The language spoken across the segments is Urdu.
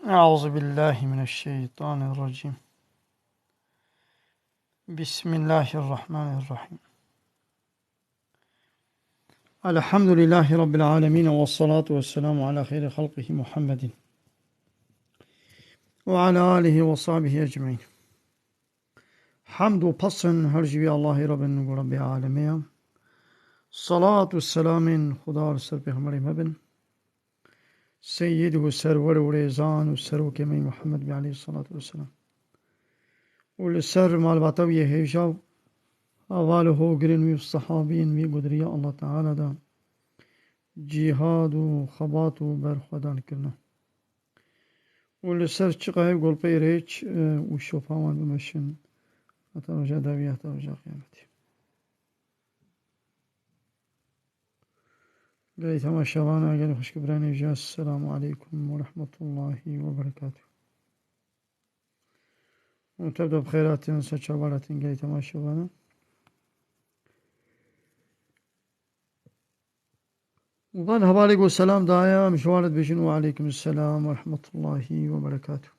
أعوذ بالله من الشيطان الرجيم. بسم الله الرحمن الرحيم. الحمد لله رب العالمين والصلاة والسلام على خير خلقه محمد وعلى آله وصحبه أجمعين. حمد و پسن هرجوی الله رب العالمين. صلاة والسلام خدا سر پیغمبر مبن سيد و سرور و ریزان و سروک می محمد عليه الصلاة والسلام والسر مالباتوی هیجاو أواله قرن وي الصحابين وي قدرية الله تعالى دا جهاد و خبات و برخودان کرنا والسر چقه قول بيريج و شوفاوان بمشن حتى رجاء داوية حتى رجاء قيامتي قال تماشا وانا قال خوش كبراني جاء. السلام عليكم ورحمة الله وبركاته. وتبدأ بخيرات ساتشابالات قال تماشا وانا وقال هبالك والسلام دايا مشوالد بجن وعليكم السلام ورحمة الله وبركاته.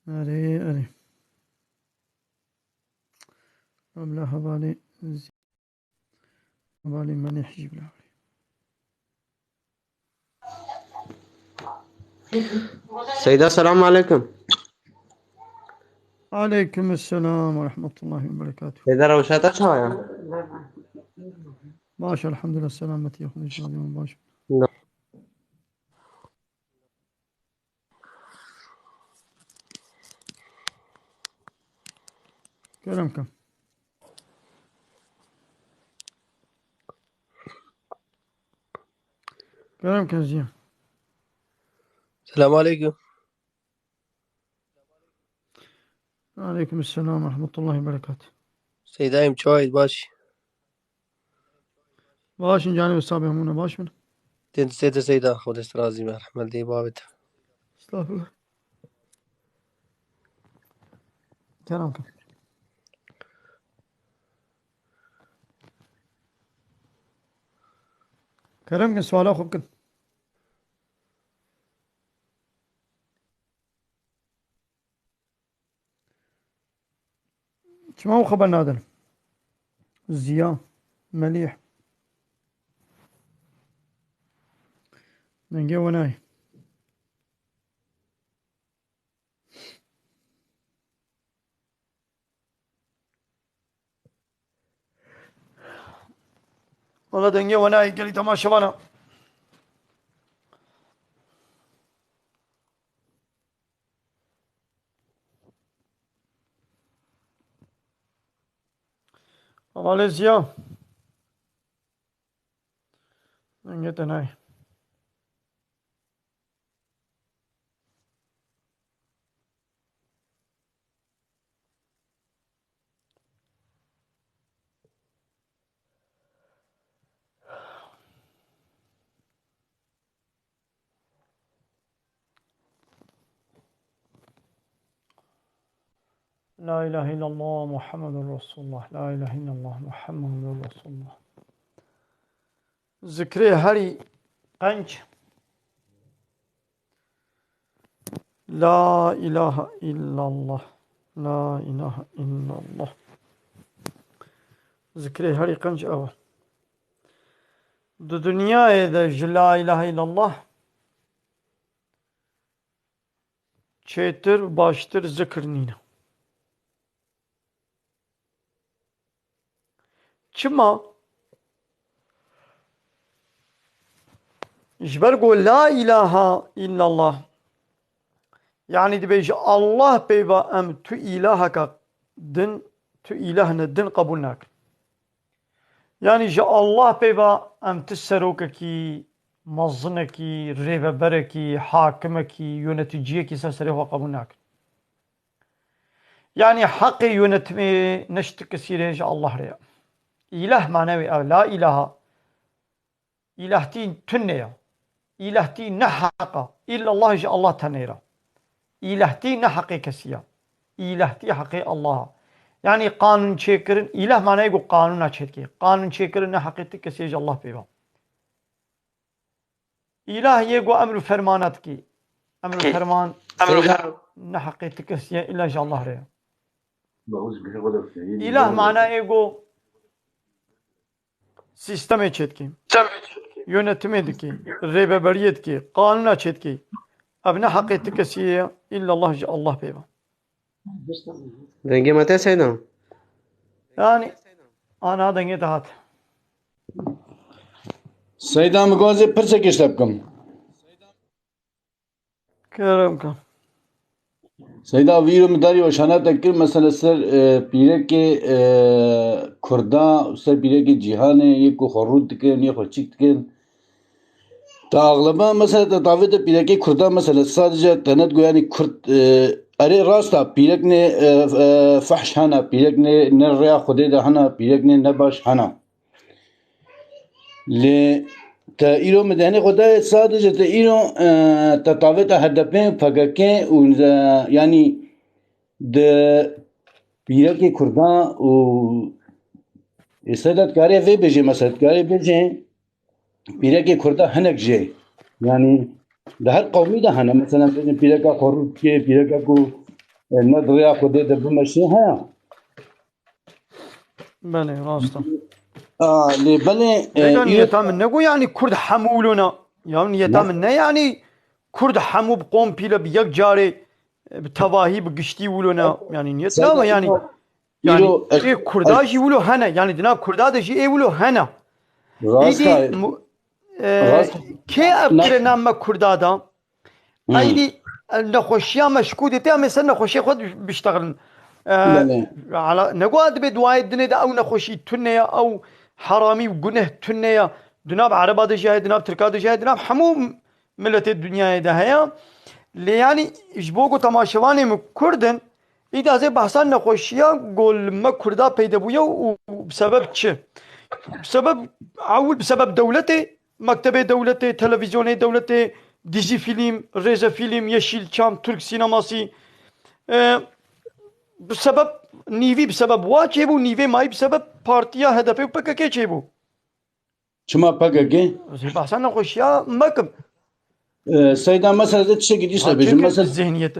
أري قبل هبالي هبالي من يحجب له. سيدة السلام عليكم. عليكم السلام ورحمة الله وبركاته. سيدة روشاتها شوية. باشا الحمد لله سلامتي يا أخوي شادي باشا. كلامكم زين. السلام عليكم. عليكم السلام ورحمة الله وبركاته. سيدايم شويد باشي. باش جانب الصابي همونا باش من تنت سيدة خود استرازي من رحمة دي بابت. استغفر الله. كلامكم سؤال أخوك شما هو خبر نادر زيا مليح ننجي وناي والله دنجي وناي قال لي تماشى وانا والله زيا دنجي تناي لا إله إلا الله محمد رسول الله. لا إله إلا الله محمد رسول الله. ذكري هري قنج لا إله إلا الله. لا إله إلا الله. ذكري هري قنج أول دنيا إذا لا إله إلا الله çetir baştır zikr nina. Çima جبر قول لا إله إلا الله يعني دبيج الله بيبا أم تو إلهك دن تو إلهنا دن قبولناك يعني جاء الله بيبا أم تسروككي مظنكي ريببركي حاكمكي يونتجيكي سسره قبولناك يعني حقي يونتمي نشت كثير جاء الله ريا إله معنوي أو لا إله إلهتين تنيا إلهتي نحقا إلا الله جاء الله تنيرا إلهتي نحقي كسيا إلهتي حقي الله يعني قانون شكرن إله معناه يقول قانون أشهدكي قانون شكرن حقيقتك كسيج الله بيبا إله يقول أمر فرمانتك أمر فرمان سيدا نحقيقتك كسي إلا جل الله ريا إله معناه يقول system أشهدكي yönetmedeki, rehberiyetki, kanun açetki. Abne hakketi kesiye illallah Allah beyba. رنجي متى سيدا Yani ana denge dağıt. سيدا مغازي پرسه كشتبكم Kerem kan. سيدا Veeru مداري وشانا تكر مثلا سر پيره کے كردان سر پيره کے جهان يكو خرود تكن يكو چيك تكن تا اغلبا مثلا تداوت پيره کے كردان مثلا sadece تنت گو يعني كرد اري راستا پيرك نے فحش هنا پيرك نے نريا خده ده هنا پيرك نے نباش هنا ل تا ایرو مدنی خدا sadece تا ایرو تطاوت هدفين فكاكين و يعني د بيرك كردان و استعداد كاري في بيجي مثلا كاري بيجي بيرك كردان هنك جي يعني ده هر قومي ده هنا مثلا بيرك خروج كي بيرك كو ندريا خده ده بمشي ها Beni rastım. اللي بني Yani yetamın ne bu yani Kurd hamuluna. Yani yetamın ne yani Kurd hamu bqom pile bir yak cari tavahi bir gişti uluna. Yani niyet ne ama yani Kurdaji ulu hana. Yani dina Kurdaji ulu hana. راستا كي أبكر نام كردادا أيدي نخوشيا مشكودة تام مثلا نخوشي خود بيشتغلن على نقعد بدواي الدنيا ده أو نخوشي تنيا أو حرامي وجنه تنيا دناب عربة دجاه دناب تركا دجاه دناب حمو ملة الدنيا ده هيا اللي يعني إجبوكو تماشواني مكردن إذا زي بحثان نخوشيا قول ما كردا بيدبويا وبسبب چه بسبب أول بسبب دولته مكتبة دولته تلفزيون دولته ديزي فيلم ريزا فيلم يشيل شام ترك سينماسي بسبب نيفي بسبب واجبو نيفي ماي بسبب بارتيا هدفه بكاكي جيبو شما PKK زي بحثنا خوشيا مكم سيدا مثلا ده تشي قديش بيجي مثلا الذهنية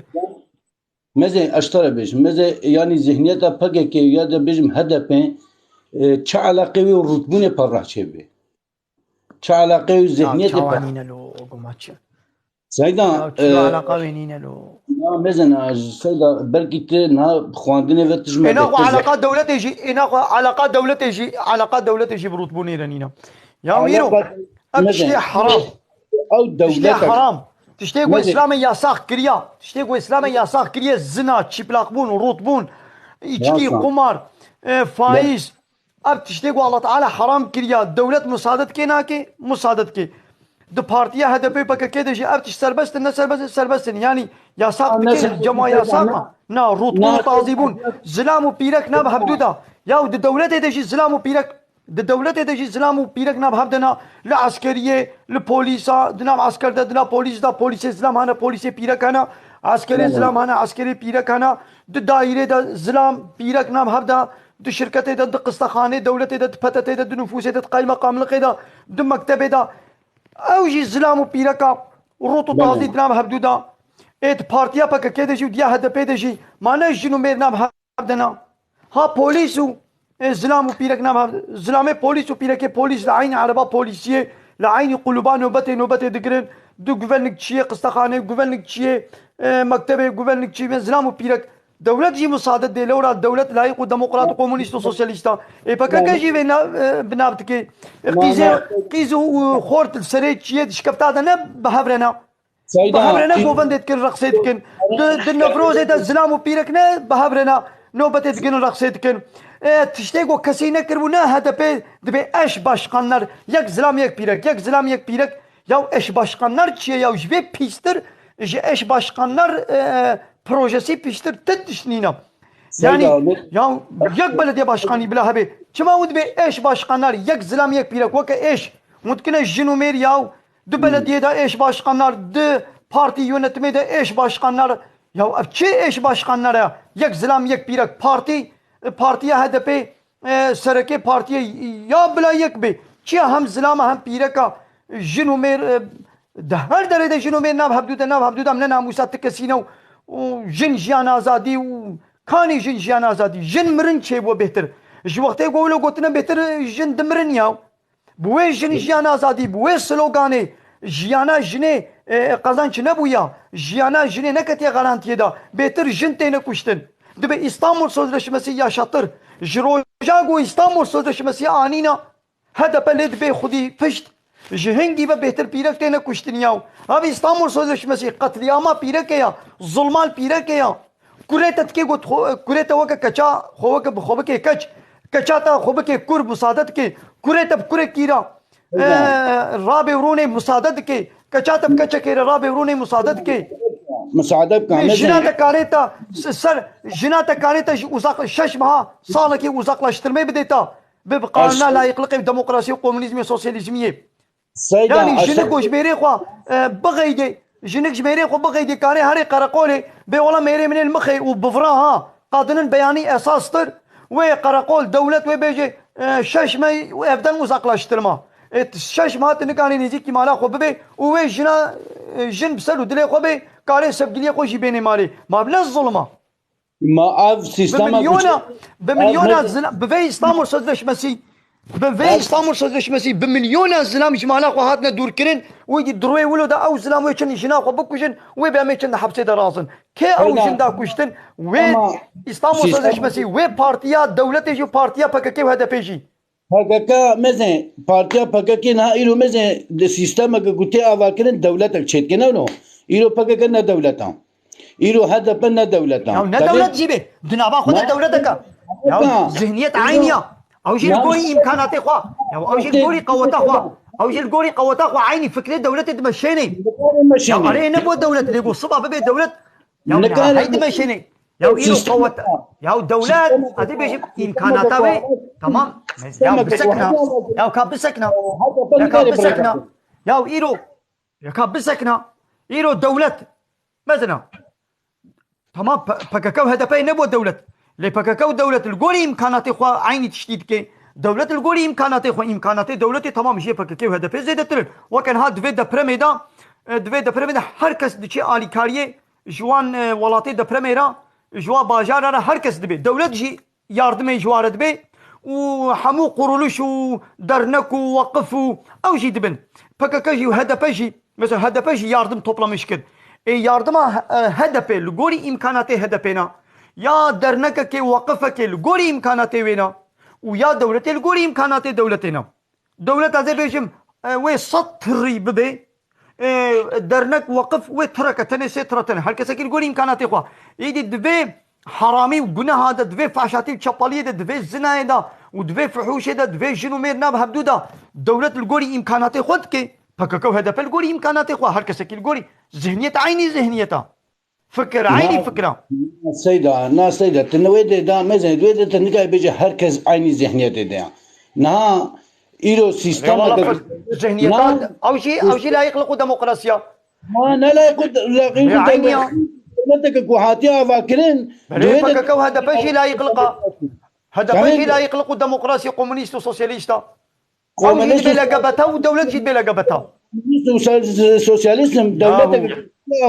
مثلا اشترى بيجي مثلا يعني ذهنية PKK يا ده بيجي هدفين چه علاقه و رتبون پرح چه بي چه علاقه و ذهنیت چوانين لو قماتش سيدا شو علاقة بينينا لو مثلا سيدا بلكي نا خواندنه و تجمع إنه علاقات دولة يجي إنه علاقات دولة يجي علاقات دولة يجي برتبوني رنينا يا ميرو أبشتي حرام او تشتي دولتك حرام تشتي قو إسلام ياساق كريا تشتي قو إسلام ياساق كريا زنا تشيبلاقبون ورطبون إيشكي قمار فايز اب تشتي قو الله تعالى حرام كريا دولة مساعدت كي ناكي مساعدت كي دو بارتيا هدفي بكا كده جي اب تشتربست الناس سربست يعني ياساق بكي جماعة ياساق نا رطبون تعذيبون زلام وبيرك ناب هبدودا ياو دو دولة تجي زلام وبيرك الدولة تجي زلام وبيرك ناب هبدنا لا عسكرية لبوليسا دنام عسكر دنا بوليس دا بوليس زلام هنا بوليس بيرك هنا عسكري زلام هنا عسكري بيرك هنا دو دائرة دا زلام بيرك ناب هبدا دو شركة دا دو قسطخانة دولة دا دو بتة دا دو نفوس دا قائمة قاملة دا دو مكتب دا اوجي زلام وبيركا روتو تازي دنام هبدودا ات بارتيا بكا كده جي وديا هدا بيدا جي ما نجنو مير نام هبدنا ها بوليسو زلام وبيرك نام زلامي بوليس وبيرك بوليس لعين عربا بوليسية لعين قلوبان نوبتي دقرن دو جوفرنك تشيه قسطخانة جوفرنك تشيه مكتبة جوفرنك تشيه زلام وبيرك دولة جي مساعدة دي لورا دولة لايق وديمقراط وكومونيست وسوسياليستا اي بكا كجي بنابتكي قيزو خورت السريت شيء شكبتا دنا بهبرنا بهبرنا جوفن كن رقصيت كن النفروز دا زلام وبيركنا بهبرنا نوبتي كن رقصيت كن تشتيقو كسينا كربونا هذا دبي اش باشقانlar يك زلام يك بيرك يك زلام يك بيرك يا اش باشقانlar çiye ya jbe pistir eş başkanlar projesi piştir tedişnina. Yani ya yak belediye başkanı bile abi. Çima ud be eş başkanlar yak zilam yak pirek vaka eş. Mutkine jinumer ya de belediyede eş başkanlar de parti yönetimi de eş başkanlar ya çi eş başkanlara yak zilam yak pirek parti partiya HDP sereke partiye ya bila yek be çiya hem zilama hem pireka jin û mêr di her derê de jin û mêr nav hebdû em ne namusa tikesîne û jin jiyan azadî û kanî jin jiyan azadî jin mirin çêbû bêhtir ji wextê ku wilo gotine bêhtir jin dimirin ya bi wê jin jiyan azadî bi wê sloganê jiyana jinê qezanç nebûya jiyana jinê neketiye garantiyê da bêhtir jin têne kuştin dibe İstanbul Sözleşmesi yaşatır ji roja ku İstanbul Sözleşmesi anîna HDP lê dibe xwedî pişt ji hingî ve bêhtir pîrek têne kuştin ya ev İstanbul Sözleşmesi qetliyama pîrekê ya zulmal pîrekê ya kurê te dikê got kurê te weke keça xwe bike keç keça te xwe bike kur musade dike kurê te bi kurê kîra rabêvrûnê musade dike keça te bi keçekê re rabêvrûnê musade dike مساعده بكامل jina te karê te ser jina te karê te ji şeş meha salekê uzaklaştırmayı bide te bi qanûna layıklıkê demokrasî komünîzmê sosyalizmiyê سيدا yani jinik û ji mêrê xwe biqeydê jinik ji mêrê xwe biqeydê karê herê qereqolê bê ola mêrê min ê li mixê û bivra ha qadinin beyanî esastir wê qereqol dewlet wê bêje şeş me evden uzaklaştırma şeş meha tu nikanî nêzîkî mala xwe bibe û wê jina jin bi ser û dilê xwe bê karê sevgiliyê xwe jî bênê malê ma bile zulma ما if system bi vê İstanbul Sözleşmesi bi vê İstanbul Sözleşmesi bi milyona zilam ji mala xwe hatine dûrkirin wê dirwê wilo da ew zilam wê çin jina xwe bikujin wê be em ê çin de hepsê de razin kê ew jin da kuştin wê İstanbul Sözleşmesi wê partiya dewletê jî partiya PKK û HDP jî PKK مثلا بارتيا PKK نا إلو مثلا السيستم كقولتي أواكرن دولتك شيء نو إلو PKK نا دولتهم إلو HDP نا دولتهم ya ne devlet gibi dinaba xwe de dewletek ya zihniyet aynıya ew jî li gorî imkanatê xwe ya ew jî li gorî qeweta xwe ew jî li gorî qeweta xwe aynî fikrê dewletê dimeşênê ya erê nebû dewlet lê got siba bibe dewlet ya hey dimeşênê ya îro qeweta ya dewlet hadi bêjim imkanata wê tamam ya bisekna ya ka bisekna ya ka bisekna ya îro ya ka bisekna îro dewlet mesela tamam PKK و HDP نبو دولت لی PKK و دولت الگوری امکانات خوا عینی تشدید که دولت الگوری امکانات خوا امکانات دولت تمام جی PKK و HDP زیاده تر وکن ها دوی دپرمیدا هر کس دچی آلیکاریه جوان ولاتی دپرمیرا جوا باجارا هر کس دبی دولت جی یاردمی جوارد بی و همو قرولش و درنک و وقف و او جی دبن PKK جی و HDP جی مثلا HDP جی yardım toplamış ked yardıma HDP لگوری امکانات HDP نا یا درنک که وقف که لگوری امکانات وینا و یا دولت لگوری امکانات دولتنا دولت از بیشم و سطری ببی درنک وقف و ترکتنه سترتنه هر کسی که لگوری امکانات خوا ایدی دوی حرامی و گناه دا دوی فحشاتی و چپالی دا دوی زنای دا و دوی فحوش دا دوی جنو میر ناب هبدو دا دولت لگوری امکانات خود که PKK و HDP لگوری امکانات خوا هر کسی که لگوری ذهنیت عینی ذهنیتا فكر عيني فكرة سيدا ناس سيدا تنويد دا مثلا دويد تنقى بيجي هركز عيني ذهنية دا نها إيرو سيستم ذهنيات أو شيء لا يخلقوا ديمقراطية ما لا يقود لا متك كوهاتيا فاكرين PKK و HDP شيء لا يخلقها HDP شيء لا يخلقوا ديمقراطية كومونيست وسوسياليستا أو جيد بلا قبتها ودولة جيد بلا قبتها سوسياليزم دولتك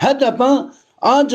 هدفا انج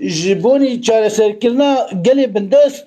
جبوني چاره سر کرنا گلی بندست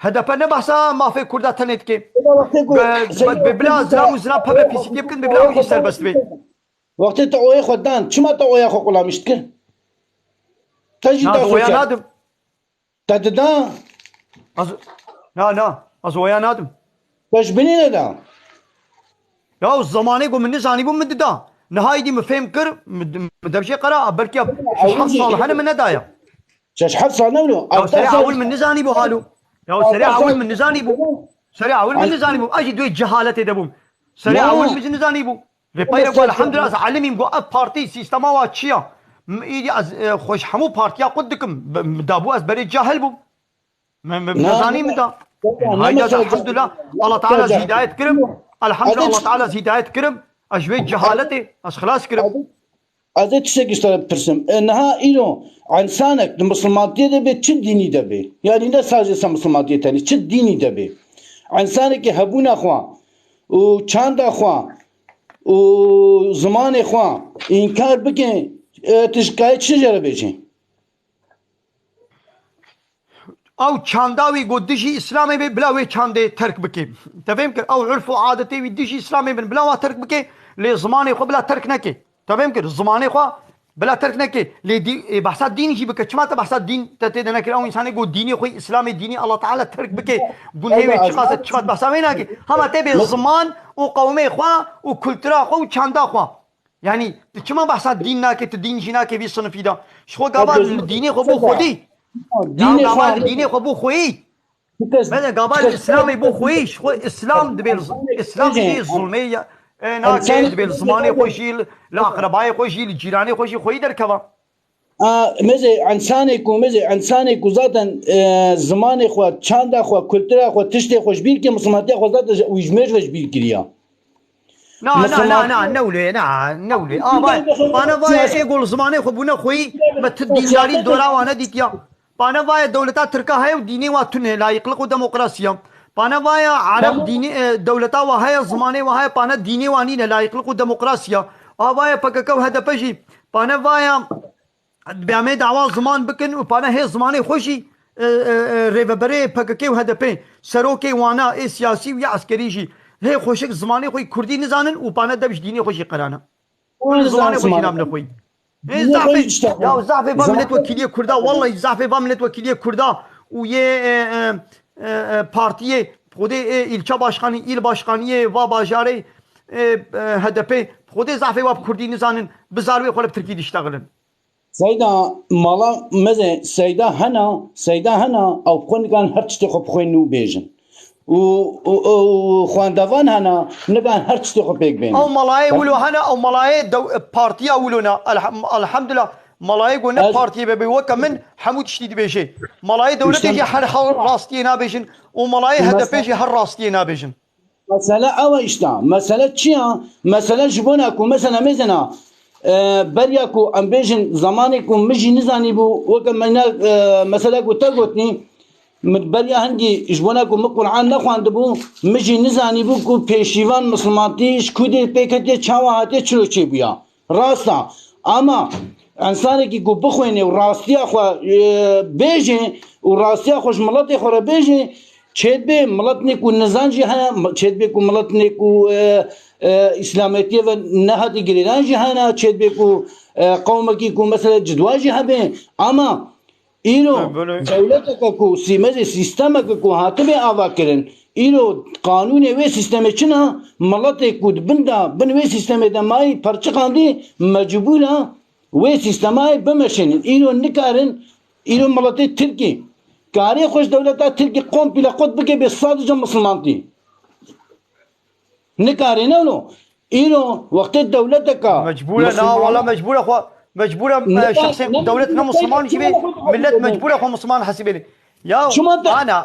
هدف نه بحثا ما في كردا تنت کې ببلا زرا په پیسې کې کېن ببلا وې سر بس وي وقت ته اوه خدان چما ته اوه خو کلا مشت کې تجي تاسو يا نادم تددا لا ازو يا نادم باش بنينا دا يا الزمانه قوم من نزاني بو مددا نهاية دي مفهم كر مدبشي قراءة بلكي حصل هنا من ندايا شاش حصل نولو سريع اول من نزاني بو حالو يا سريع اول من نزاني بو سريع اول من نزاني بو اجي دوي جهالة دبوم سريع اول من نزاني بو ريباير قال الحمد لله علمي مقو اب بارتي سيستما واتشيا ايدي خوش حمو بارتيا قدكم دابو از بري جاهل بو نزاني مدا هاي الحمد لله الله تعالى هداية كرم الحمد لله الله تعالى هداية كرم أجويد جهالته أش خلاص كرم از تشتكي اشتغل بترسم انها اينو انسانك المسلماتيه ده بي تشد ديني ده بي يعني ده sadece مسلماتيه تاني تشد ديني ده بي انسانك هبونا اخوا وچاند اخوا وزمان اخوا انكار بكن تشكايت شجره بيجي او چانداوي قدشي اسلامي بلاوي چاندي ترك بكي تفهم كر او عرف وعادتي ودشي اسلامي بن بلاوا ترك بكي لزماني خو بلا ترك نكي تفهم كر زماني خو بلا ترك نكي لدي بحث دين جي بك چما بحث دين تتدنا كر او انسان يقول ديني خو اسلامي ديني الله تعالى ترك بكي قول هي چقات بحث وينك هم تبي زمان وقومي خو وكلترا خو چاندا خو يعني چما بحث دين ناكي تدين جيناكي في صنفي دا شو قبل ديني خو بو خودي ديني قبل ديني خو بو خوي ماذا قبل الاسلامي بو خويش خو اسلام دبل اسلام شيء ظلميه ناكي دبل زماني خوشي الاقرباء خوشي الجيراني خوشي خوي دركبا مزه انسانك وزاتن زمان خو چاند خو كلترا خو تشتي خوش بير كي مسلماتيه خو زات ويجمج وش بير كريا لا نولي نولي انا باي يقول زماني خو بنا خوي متديناري دورا وانا ديتيا بانا باي دولتا تركا هاي وديني واتن لا يقلقوا ديمقراطيا بانا باي عرب ديني دولتا وهاي زماني وهاي بانا ديني واني لا يقلقوا ديمقراطيا باي فككو هذا بجي بانا باي بيعمل دعوة زمان بكن وبانا هي زماني خوشي ريفبري فككو هذا بين سروكي وانا اي سياسي ويا عسكري جي هي خوشك زماني خوي كردي نزانن وبانا دبش ديني خوشي قرانا كل زماني خوشي نام نخوي زعفي يا زعفي باملت وكيلية كردا والله زعفي باملت وكيلية كردا ويه بارتيه خودي ilçe başkanı, il başkanı ve bajarı HDP خودي زعفي واب كردي نزانن بزاروي خلب تركي ديشتغلن سيدا مالا مزه سيدا هنا او كون كان هرتشتي خو بخوينو بيجن و خواندوان هنا نگان هرتشتي خو بيك بين او ملاي ولو هنا او ملاي بارتيا ولونا الحمد لله ملاي قلنا بارتي ببي وكمن حمود شديد بيجي ملاي دولتي هر راستي نابيجن وملاي هدفي هر راستي نابيجن مسألة أو إشتا مسألة شيا مسألة جبوناكو مثلا مزنا برياكو أمبيجن زمانكو مجي نزاني بو وكمنا مسألة قلتني بريا هندي جبوناكو مقرعان نخوان دبو مجي نزاني بو كو بيشيوان مسلماتيش كودي بيكتي چاوهاتي چلو چي بيا راستا اما انسانه کی کو بخوینه و راستیا خو بیجه و راستیا خوش ملت خو را بیجه چید به ملت نیکو نزانجی ها چید به کو ملت نیکو اسلامیتی و نهادی گریرانجی ها چید به کو قوم کی کو مثلا جدواجی ها به اما اینو دولت کو سیمز سیستم کو حاکم آوا کرن اینو قانون و سیستم چنا ملت کو بن و سیستم دمای پرچقاندی مجبوره وی سیستمای بمشنن اینو نکارن اینو ملت ترکی کاری خوش دولتا ترکی قوم بلا خود بگه به صادق مسلمانتی نکارن اونو اینو وقت دولت کا مجبوره لا والله مجبوره خو مجبوره شخص دولتنا مسلمان شبه ملت مجبوره خو مسلمان حسبي يا انا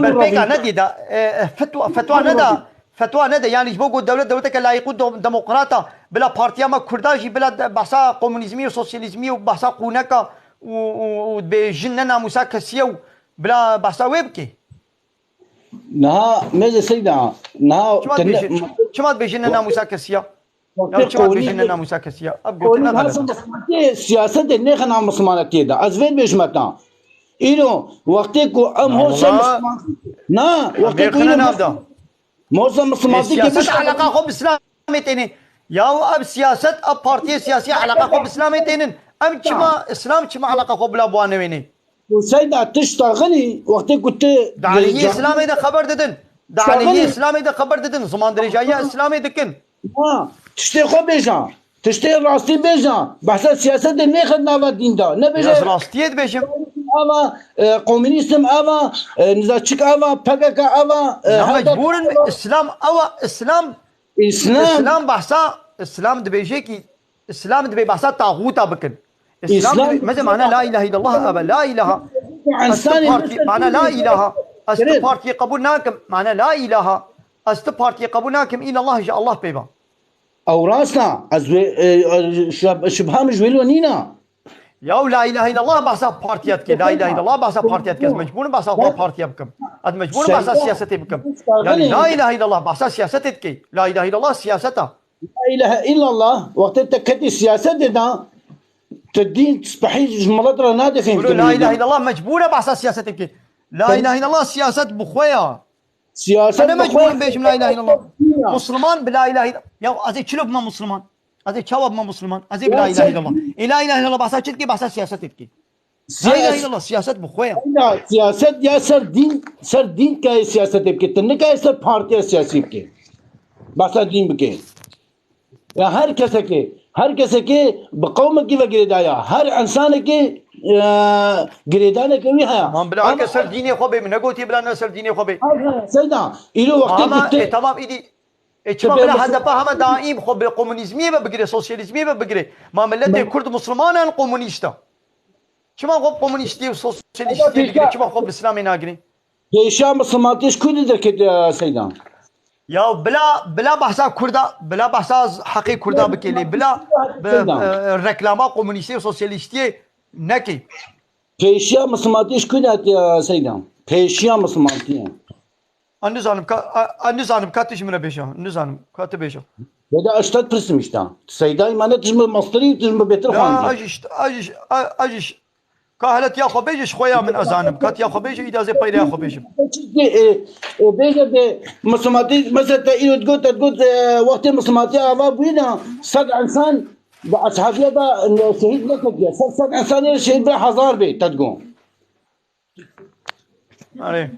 بالبيكا ندي دا فتوى ندى يعني بوجود دولتك لا يقود ديمقراطة بلا بارتيا ما كرداجي بلا بحثا كومونيزمي وسوسياليزمي وبحثا قونكا وبجننا مساكسيو بلا بحثا ويبكي نها ماذا سيدا نها شمات بجننا مساكسيا شمات بجننا مساكسيا سياسة النخنا مسلمانة كده أزفين بجمتا إيرو وقتكو أم هو نا وقتكو إيرو معظم مسلماتي سياسة علاقة خو بإسلامتين يا أب سياسة أب بارتي سياسية علاقة خو بإسلامتين أم كما إسلام كما علاقة خو بلا بوانويني وسيدا تشتغلي وقت كنت دعالي إسلامي ده خبر ددن دعالي إسلامي ده خبر ددن زمان درجة إسلامي دكن تشتي خو بيجان تشتي راستي بيجان بحث سياسة نيخد ناوا دين دا نبيجا راستيت بيجم أما كومونيستم أما نزاتشك أما PKK أما مجبور إسلام بحثا إسلام دبيجي كي إسلام دبي بحثا طاغوتا بكن إسلام ماذا معنى لا إله إلا الله أبا لا إله معنى لا إله است پارتی قبول ناکم معنی لا اله است پارتی قبول ناکم إلا الله جا الله بيبا او راسنا از شبهه مجویلو نینا يا لا اله الا الله بحثا بارتيات كي لا اله الا الله بحثا بارتيات كي مجبور بحثا بارتيا بكم اد مجبور بحثا سياستي بكم يعني لا اله الا الله بحثا سياستي كي لا اله الا الله سياستها لا اله الا الله وقت انت كدي السياسه ده تدين تصبحي جملات راه نادي فين يقولوا لا اله الا الله مجبوره بحثا سياستي كي لا اله الا الله سياسه بخويا سياسه انا مجبور بيش لا اله الا الله مسلمان بلا اله الا يا ازي شلوب ما مسلمان ازي شواب ما مسلمان ازي بلا اله الا الله لا اله الا الله بحثا كي بحثا سياستي كي لا اله الا الله سياسه بخويا سياست یا سر دین کا سیاست ہے کہ تن کا سر بھارتی سیاسی کے بس دین کے یا ہر کس کے بقوم کی وگریدایا ہر انسان کے گریدانه کوي ما بالعكس سر ديني خوبي من قلتي بلا سر ديني خوبي سيدا إلو وقت تمام إيدي إيش ما بلا هذا فهم دائم خوب الكومونيزمية بقري سوسياليزمية بقري ما ملتي كرد مسلمان أنا كومونيستا شو ما خوب كومونيستي وسوسياليستي بقري شو ما خوب إسلامي ناقري جيشا مسلماتيش كل ذلك سيدا يا بلا بحثا كردا بلا بحثا حقيقي كردا بكلي بلا ركلاما كومونيستي وسوسياليستي نكي جيشا مسلماتيش كل سيدا جيشا مسلماتيش النظام كاتش من بيشا النظام كاتب بيشا هذا اشتد برسمشتا سيداي ما نتجم مصري تجم بيتر خان اجش كهلت يا خو بيجش خويا من ازانم كات يا خو بيجي اذا زي بايد يا خو بيجي بيجي مسلماتي مثلا ايلو تقول وقت مسلماتي ابا بينا صد انسان اصحابيه ده شهيد لك صد انسان شهيد بحزار بيت تقول عليه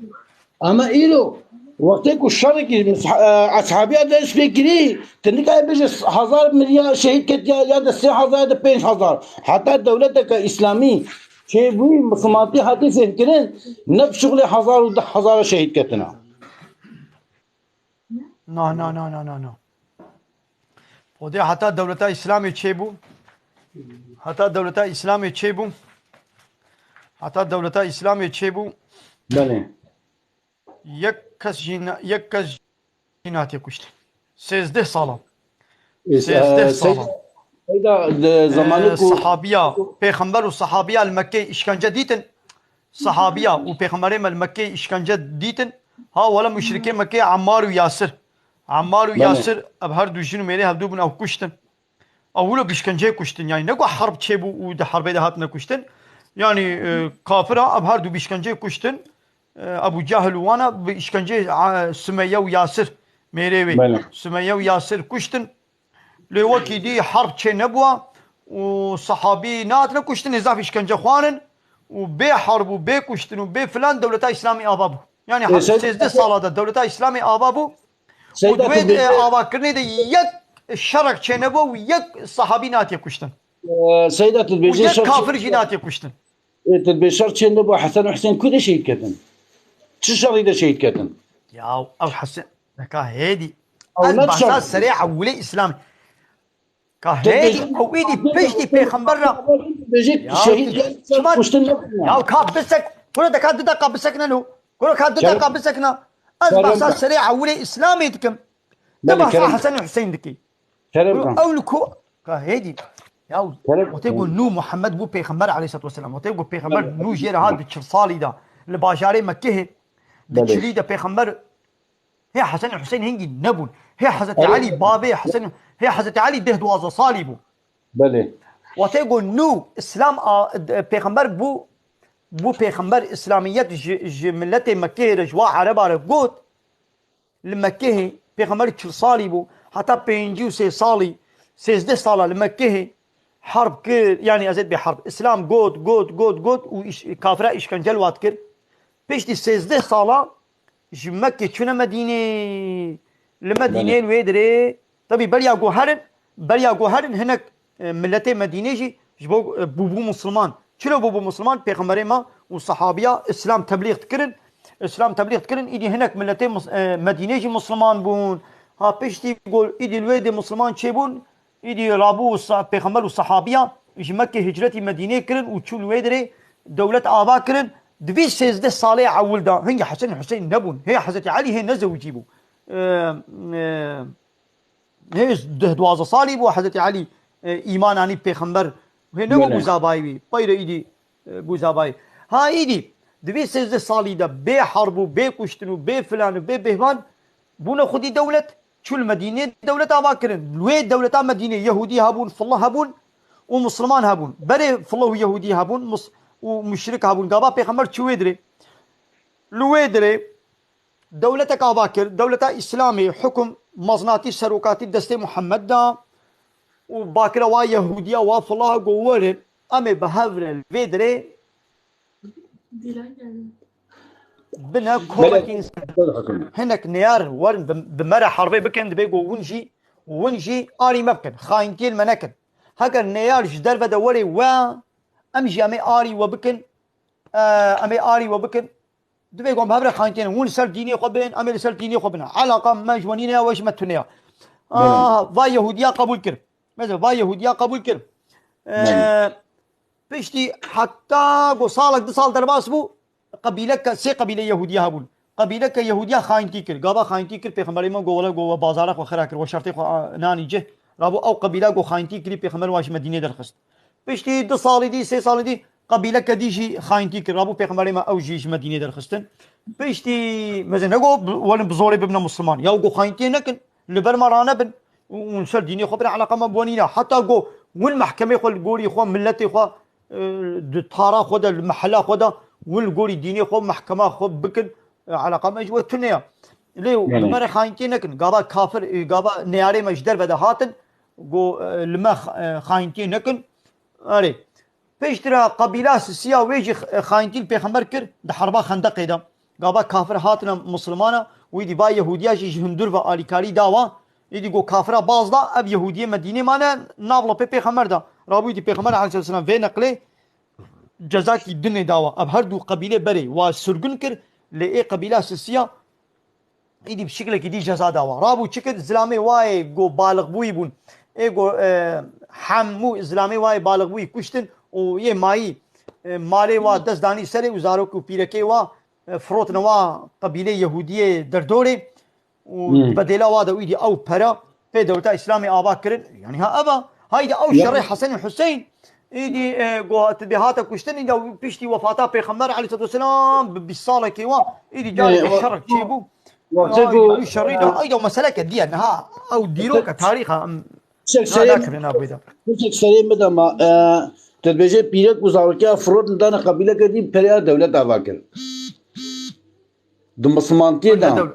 اما ايلو وقتك الشركي اصحابي هذا ايش فكري تنقى بيجي 1000 مليار شهيد كت يا ده 3000 ده 5000 حتى دولتك اسلامي شيء بوي مسلماتي حتى فكرين نفس شغل 1000 شهيد كتنا نا ودي حتى دولتا اسلامي تشيبو حتى دولتا اسلامي تشيبو حتى دولتا اسلامي تشيبو بله یک کس جیناتی کشته 13 ساله هذا زمانك صحابيه پیغمبر و صحابيه المكي اشکنجه دیتن صحابيه و پیغمبر المكي اشکنجه دیتن ها ولا مشرکین مکه عمار و یاسر اب هر دو جنو میره هر دو بن او کشتن اولو بشکنجه کشتن يعني نگو حرب چه بو و ده حربه ده هاتنا کشتن يعني كافره اب هر دو بشکنجه کشتن ابو جهل وانا باشکنجه سميه وياسر ميريوي سميه وياسر كشتن لوكي دي حرب چه نبوا وصحابي ناتنا كشتن اضافه اشکنجه خوانن وبي حرب وبي كشتن وبي فلان دولتا اسلامي ابابو يعني حرب 13 ساله ده دولتا اسلامي ابابو ودويد ابا كرني ده يك الشرق چه نبوا ويك صحابي ناتي كشتن سيدات البيجي ويك كافر جناتي كشتن البشر چه نبوا حسن وحسين كل شيء كتن شو شريده شيء كتن يا او حسن كهيدي البحثات سريعه ولي اسلامي كهيدي او ايدي بيجي بيغمبرنا بيجيك شهيد يا كابسك كل ده كاد ده كابسكنا له كل كاد ده كابسكنا البحثات سريعه ولي اسلامي دكم ده حسن وحسين دكي او لكو كهيدي يا وتقول نو محمد بو بيغمبر عليه الصلاه والسلام وتقول بيغمبر نو جير هذا الشرصالي ده اللي باشاري مكه دشليده بيغمبر هي حسن الحسين هنجي نبون هي حضرت علي بابي حسن هي حضرت علي ده دوازه صالبو بله وتقول نو اسلام بيغمبر بو بيغمبر اسلاميات ملت مكه رجوا عرب قوت لمكه بيغمبر صالبو حتى بينجيو سي صالي 16 صاله لمكه حرب كير يعني ازيد بحرب اسلام قوت وكافره اشكنجل واتكر بيش دي 16 صاله جمكه شنو مدينه المدينه الويدري طبي بريا جوهرن هناك ملتي مدينه جي بوبو مسلمان شنو بوبو مسلمان بيغمبر ما والصحابيه اسلام تبليغ تكرن ايدي هناك ملتي مدينه جي مسلمان بون ها بيش دي يقول ايدي الويدي مسلمان شيبون ايدي رابو بيغمبر والصحابيه جمكه هجرتي مدينه كرن وتشو الويدري دولة آبا كرن دبي 13 ساڵێ عولدا هەنگی حەسەن و حوسێن نەبوون هەیە حەزەتی عەلی هەیە نەزەوجی بوو هەیە 12 ساڵی بوو حەزەتی عەلی ئیمانانی پێخەمبەر هەیە نەبوو بوو زابایوی پەیرە ئیدی بوو زابایی ها ئیدی دبي 13 ساڵی دا بێ حەرب و بێ کوشتن و بێ فلان و بێ بێهوان بوونە خودی دەولەت چول مدینێ دەولەت ئاواکردن لێ دەولەتا مدینێ یەهودی هەبوون فڵە هەبوون و مسلمان هەبوون بەرێ فڵە و یەهودی هەبوون و مشرک هەبوون گابا پێخەمبەر چوێ درێ لوێ درێ دەولەتێک ئاوا کرد دەولەتا ئیسلامی حکم مەزناتی سەرۆکاتی دەستەی محەممەددا و باکرە وا یەهودیە وا فڵا گۆوەرن ئەمێ بە هەورە لێ درێ بنە کۆمەکی هەنێک نێار وەرن بمەرە حەربەی بکەن دەبێ گۆ ونجی ئاری مە بکەن خاینتێن مە نەکەن هەگەر نێارش دەربەدە وەرێ وە ئەمژی ئەمێ ئاری وە بکەن ئەمێ ئاری وە بکەن دەبێ گۆم هەبرە خاینتێن ون سەر دینی خۆ بن ئەمێ لەسەر دینی خۆ بنە عەلاقە مەژوەنینە وەش مەتونەیە وا یەهودیا قبول کرد مەزە وا یەهودیا قبول کرد پشتی حتا گۆ ساڵێک 2 ساڵ دەرباس بوو قبیلەکە سێ قبیلە یەهودیا هەبوون قبیلەکە یەهودیا خاینتی کرد گابا خاینتی کرد پێخەمبەری مە گۆوەڵە گۆوە بازارە خۆ خرا کرد وە شەرتەی خۆ نانی جێ رابوو ئەو قبیلە گۆ خاینتی کردی پێخەمبەر واش مەدینێ دەرخست پشتی 2 ساڵی دی 3 ساڵی دی قبیلەکە دیژی خاینتی کرد رابوو پێخەمبەری مە ئەو ژیش مەدینێ دەرخستن پشتی مەزە نەگۆ وەرن بزۆرێ ببنە مسلمان یا گۆ خاینتێ نەکن لەبەرمە ڕانەبن ون سەر دینی خۆ بن عەلاقەمە بوونینە حتا گۆ ون محکەمەی خۆ گۆری خۆ ملەتی خۆ تارا خۆدا محەلا خۆدا ول گۆری دینی خۆ محکەما خۆ بکن عەلاقە مەجوە تونەیە لێ لمەرە خاینتی نەکن گابا کافر گابا نێارێ مەش دەربەدە هاتن گۆ لمە خاینتی نەکن ئەرێ پێشترە قەبیلا سیا وێژی خاینتی پێخەمبەر کرد دە حەربا خەندەقێدا گابا کافر هاتنە مسلمانە ویدی با یەهودیاشی هەندور بە ئالیکاری داوە ئیدی گۆ کافرە بازدا ئەب یەهودیە مەدینێمانە ناوڵە پێخەمبەردا ڕابوویدی پێخەمبەر عەلەیهی سەلام vê نەقلێ جەزاکی dinê dawa ev her du qebîlê berê wa sirgun kir lê ê qebîla sisiya îdî bi şeklekî dî ceza dawa rabû çikir zilamê wayê got baliqbûyî bûn ê got hemû zilamê wayê baliqbûyî kuştin û yê mayî malê wa dest danî serê û zarok û pîrekê wa firotine wa qebîlê Yehûdiyê derdorê û bedêla wa de îdî ew pera pê dewleta İslamê ava kirin yanî ha ev haydi ew şerê Hesen û Hüseyn إيدي قوات بهاتا كشتن إذا بيشتي وفاتا بيخمر عليه الصلاة والسلام بالصالة كيوا إيدي جاي الشرق تجيبو الشريدة أيضا مسألة كدية إنها أو ديروك تاريخها ذاكرنا بيدا Küçük sarayım da ama tedbirci pirek uzarken Fırat ndana kabile kedi periya devlet avakir. Müslümantiye da.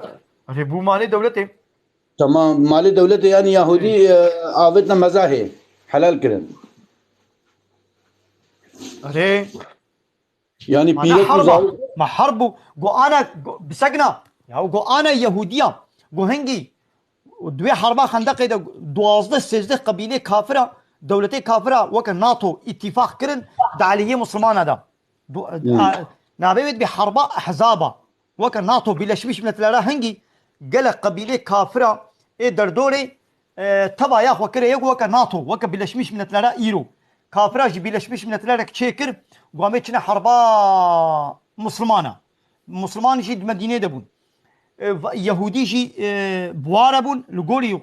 Bu mali devleti. Tamam mali devlet yani Yahudi avetna mezahi halal kirin. أري يعني بيرك ما حربو جو أنا بسجنا يا جو أنا يهودية جو هنجي ودوي حربا خندق ده 12 13 قبيلة كافرة دولتي كافرة وكان ناتو اتفاق كرن ده عليه مسلمان هذا نابيت بحربا أحزابا وكان ناتو بلشمش من تلارا هنجي قال قبيلة كافرة إيه دردوري تبا يا أخو كره يجو وكان ناتو وكان بلشمش من تلارا إيرو كافراج بيلشمش من تلارك تشيكر قامتنا حربا مسلمان جي مدينة دبون يهودي جي بوارا بون لقولي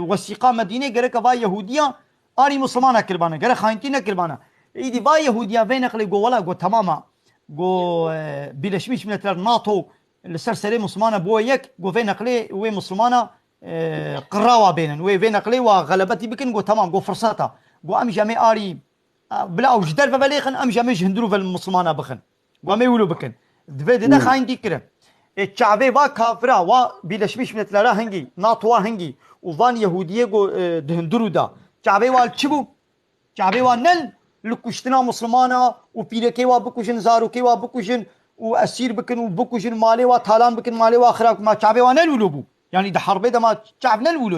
وثيقة مدينة قالك با يهودية آري مسلمانة كربانا قال خاينتينا كربانا إيدي با يهودية بين قلي قو ولا قو تماما قو بيلشمش من تلار ناتو لسر سري مسلمانة بويك قو فين قلي وي مسلمانة قراوة بينن وي فين قلي وغلبتي بكن قو تمام قو فرصاتها قو أم جامي آري بلا أو جدار فبليخن أم جامي جهندرو في المسلمانة بخن قو أمي ولو بكن دفيد ده خاين دي كره الشعبي وا كافرة وا بيلشمش من تلارا هنجي ناتوا هنجي وفان يهودية قو دهندرو دا شعبي وا الشبو شعبي وا نل لكشتنا مسلمانة وبيلكي وا بكوشن زاروكي وا بكوشن وأسير بكن وبكوشن مالي وا تالان بكن مالي وا آخرك ما شعبي وا نل ولو بو يعني ده حربي ده ما شعب نل ولو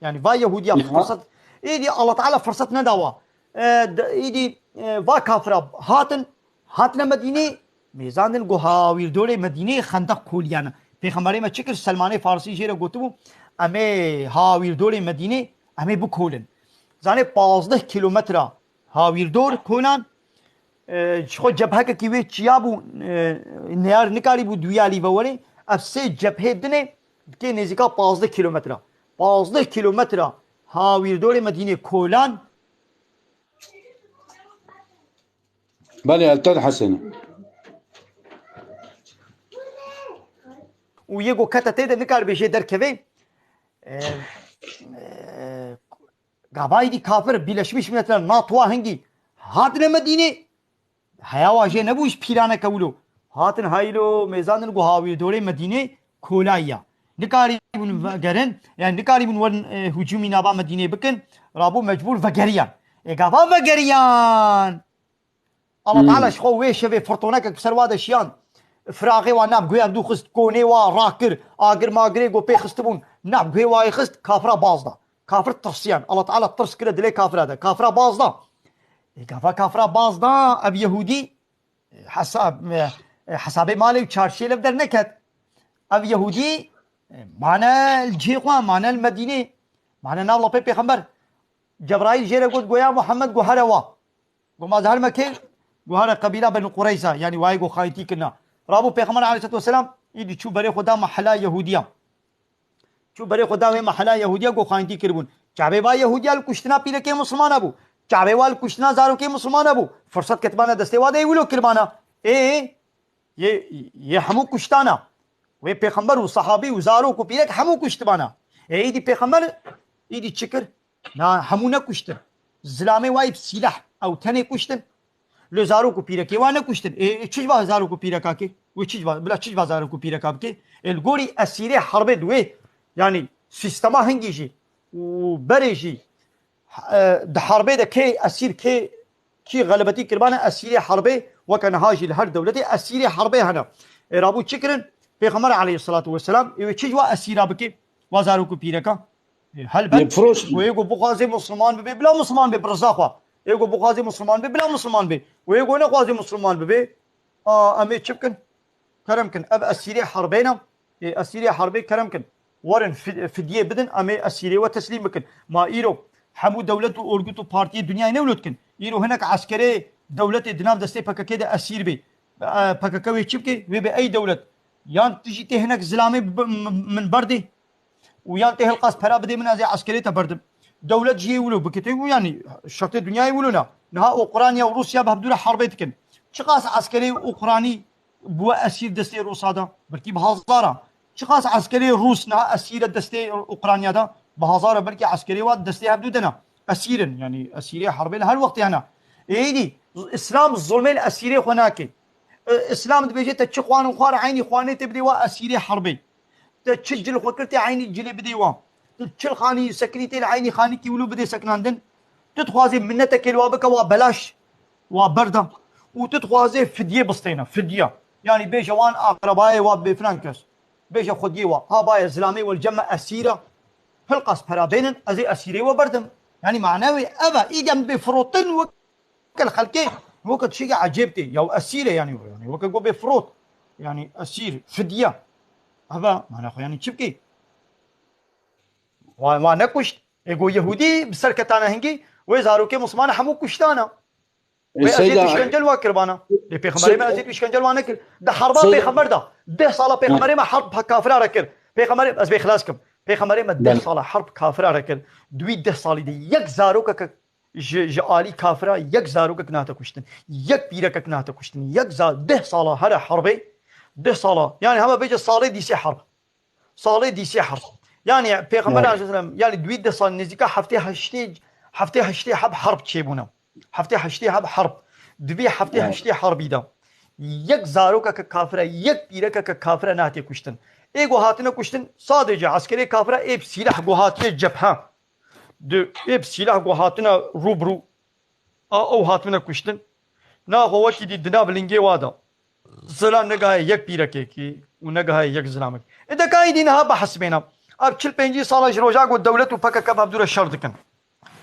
يعني فا يهودية فرصة إيدي الله تعالى فرصة ندوا إيدي فا كافرة هاتنا مدينة ميزان الجهاوير دولة مدينة خندق كوليانا في خمرة ما تشكر سلمان فارسي جيرا قطبو أمي هاوير دولة مدينة أمي بكولن زاني 15 كيلومتر هاوير دور كونان خۆ جەبهەکەکی وێ چیا بوو نار نکاری بوو دویالی بەوەرێ ئەف سێ جەبهێ دنێ بکێ نێزیکا 15 کیلومترە 15 کیلومترە هاویردۆرێ مەدینێ کۆلان بله التان حسنه و یەکۆ کەتە تێدا نکار بێژێ دەرکەوێ گابایدی کافر بیلەشمیش منەتە ناتوا هەنگی هاتنە مەدینێ هەیاواژێ نەبووش پیرانەکە ولو هاتن هایلۆ مێزانن گو هاویردۆرێ مەدینێ کۆلاییە نکاری بوون گەرن یان نکاری بوون وەرن هجومی نابا مەدینێ بکن ڕابوو مەجبور ڤەگەریان ئێگاوا ڤەگەریان ئەڵڵا تەعالەش خۆ وێ شەوێ فڕتۆنەکە سەروا دەشیان فراغێ وا نابگوێیان دوو خست کۆنێ وا ڕاکرد ئاگر ماگرێ گۆ پێ خست بوون نابگوێ وای خست کافرا بازدا کافر ترسیان ئەڵڵا تەعالە ترس کرە دلێ کافرادا کافرا بازدا ئێگاوا کافرا بازدا ئەب یەهودی حسابێ ماڵێ و چارشێ لەف دەرنەکەت ئەv یەهودی مانە جێخوا مانە مەدینێ مانە ناوڵە پێ پێخەمبەر جەبراییل ژێرە گوت گویا محەممەد گو هەرەوە گۆ مازهر مەکێ گو هەرە قەبیلا بەن قوڕەیسا یعنی وای گۆ خایەتی کردنا ڕابوو پێخەمبەر عەلەیهی سەلاتو وەسەلام ئیدی چوو بەرێ خۆدا مەحەلا یەهودیە چوو بەرێ خۆدا وێ مەحەلا یەهودیە گۆ خایەتی کردبوون چاوێ با یەهودیا کوشتنا پیرەکەی مسلمانە بوو چاوێ وا کوشتنا زارۆکەی مسلمانە بوو فرسەت کەتمانە دەستێ وا دەی ولۆ کردمانە یێ هەموو کوشتانە وێ پێخەمبەر و سەحابی و زارۆک و پیرەک هەموو کوشتمانە ئیدی پێخەمبەر ئیدی چ کرد هەموو نەکوشتن زلامێ وای سیلەح ئەو تەنێ کوشتن لێ زارۆک و پیرەکەی وا نەکوشتن چیش با زارۆک و پیرەکاکێ بلا چیش با زارۆک و پیرەکا بکێ گۆری ئەسیرێ حەربێ دوێ ینی سیستەما هەنگیژی و بەرێژی حەربێ دە کێ ئەسیر کێ کی غەلەبەتی کردبانە ئەسیرێ حەربێ وەکە نەهاژی لە هەر دەولەتێ ئەسیرێ حەربێ هەنە ڕابوو چ کردن پێغەمبەر عەلەیهی سەلاتو وەسەلام ئێوێ چیش وا ئەسیرا بکێ وا زارۆک و پیرەکە هەلبەت وێگۆ بخوازێ مسلمان ببێ بلا مسلمان بێ بڕزاخوا ئێگۆ بخوازێ مسلمان بێ بلا مسلمان بێ وێگۆ نەخوازێ مسلمان ببێ ئەمێ چ بکەن کەرەم کن ئەب ئەسیرێ حەربێنە ئەسیرێ حەربێ کەرەم کن وەرن فدیە بدن ئەمێ ئەسیرێوە تەسلیم بکن ما ئیرۆ هەموو دەولەت و ئۆرگوت و پارتیە دنیای نەولوتکن ئیرۆ هەنێک عەسکەرێ دەولەتێ دناو دەستەی پەکەکێدا ئەسیر بێ پەکەکە وێ چ بکێ وێ بێ ئەی دەولەت یان تژی تێ هەنێک زلامێ من بەردێ و یان تێ هەڵقاس پەرا بدێ من ئازێ عەسکەرێتە بەردم دەولەت ژیە ولو بکتێ و ینی شەرتێ دنیای ولونا نها ئوقرانیا و رووسیا بە هەبدورە حەربێ دکن چ قاس عەسکەرێ ئوقرانی بووە ئەسیر دەستەی ڕووسادا بەرکی بە هەزارە چ قاس عەسکەرێ رووس نها ئەسیرە دەستەی ئوقرانیادا بە هەزارە بەرکی عەسکەرێ وا دەستەی هەبدوو دەنا ئەسیرن ینی ئەسیرێ حەربێ لە هەر وەختیانە ئیدی ئیسلام زوڵمێ لە ئەسیرێ خۆ ناکەی ئیسلام دەبێژێتە چ خوان و خوارە عینی خوانێتە بدەی وا ئەسیرێ حەربێ چ جل خۆ کردی عینی جلێ بدەی وا چل خانی سەکنی تێ لە عینی خانێکی ولو بدەی سەکناندن تتخوازێ منەتەکێ وا بکە وا بەلاش وا بەردە و تتخوازێ فدیە بستێنە فدیە ینی بێژە وان ئاقرەبایە وا بێ فلان کەس بێژە خودیێ وا ها باە زلامێ وەلجەمە ئەسیرە هەڵقاس پەرابێنن ئەزێ ئەسیرێوە بەردم ینی معناوێ ئەڤە ئیدەم بێ فرۆتن وەکە خەلکێ وەکە تشێکی عەجێب تێ یا ئەسیرە ینی وەکە گۆ بێ فرۆت ینی ئەسیر فدیە ئەڤە مانە خۆ ینی چ بکەی وا نەکوشت ئێگۆ یەهودی بسەرکەتانە هەنگی وێ زارۆکێ مسلمانە هەموو کوشتانە شکنجل وا کردبانە لێ پێغەمبەرێمە ئەزێت شکنجل وا نەکرد دە حەربا پێغەمبەردا 10 ساڵە پێغەمبەرێمە حەرب کافرارە کرد پێغەمبەرێ ئەس بێ خلاص کەم پێغەمبەرێمە 10 ساڵە حەرب کافرارە کرد دوی 10 ساڵی دی یەک زارۆکەکە ji alî kafira yek zarokek nate kuştin yek pîrekek nate kuştin yek 10 sala here herbê 10 sala yani heme bêje salê dîsê herb salê dîsê herb yani pêxember aleyhisselam yani duî 10 sal nêzîka heftê heştê heb herb çêbûne heftê heştê heb herb divê heftê heştê herbî de yek zarokek kafira yek pîrekek kafira nate kuştin êgo hatine kuştin sadece askerê kafira êb sîlah got hatiye cephe êb sîlah got hatine rûbirû ew hatine kuştin naxwe wekî dî dina bilingê wa da zilam negaye yek pîrekekî û negaye yek zilamek dekayî dî niha behesbêne ev 45 sala ji roja got dewlet û PKK mevdûre şer dikin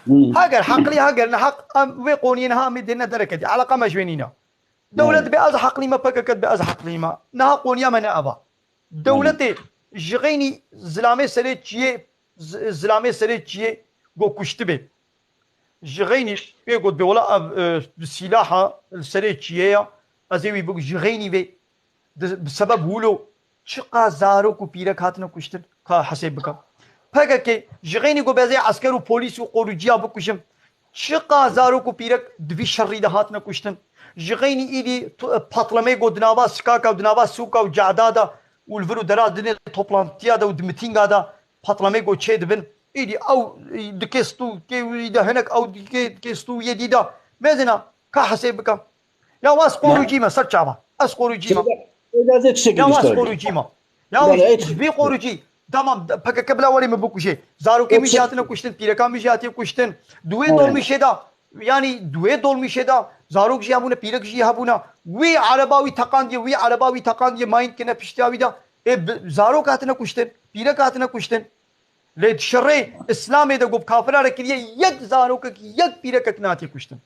heger heqlî heger neheq em vê qoniyê niha em ê dêne dereketî eleqa me ji wê nîne dewlet bê ez heqlî me PKK bê ez heqlî me niha qoniya me ne eva dewletê ji xeynî zilamê serê çiyê zilamê serê çiyê got kuştibê جغيني بيقول بولا بالسلاحة السريتشية أزيوي بق جغيني بي بسبب ولو چقا زارو کو پیرک هاتنه کشتن که حساب بکم پگه که جغینی گو بازی عسکر و پلیس و قروجیا بکشم چقا زارو کو پیرک دوی شری ده هاتنه کشتن جغینی ایدی پاتلمه گو دنابا سکاکا و دنابا سوکا و جعدادا و الفرو دراز دنیا توپلانتیا دا و دمتینگا دا پاتلمه گو چه دبن ایدی او دکستو که ده هنک او دکستو یدی دا بزنا که حساب بکم یا واس قروجی ما سر چابا اس قروجی ما لازم تشكل يا واس اشتراك قروجي ما يا واس في قروجي تمام بك قبل اولي ما بكوشي زارو كي مشاتنا كشتن بيركا مشاتي كشتن دوي دول مشيدا يعني دوي دول مشيدا زارو جي هبونا بيرك جي هبونا وي عرباوي تقاندي وي عرباوي تقاندي ماين كنا بيشتاوي دا زارو كاتنا كشتن بيرك كاتنا كشتن ليد شري اسلامي دا قب كافر ركليه يك زارو كك يك بيرك كناتي كشتن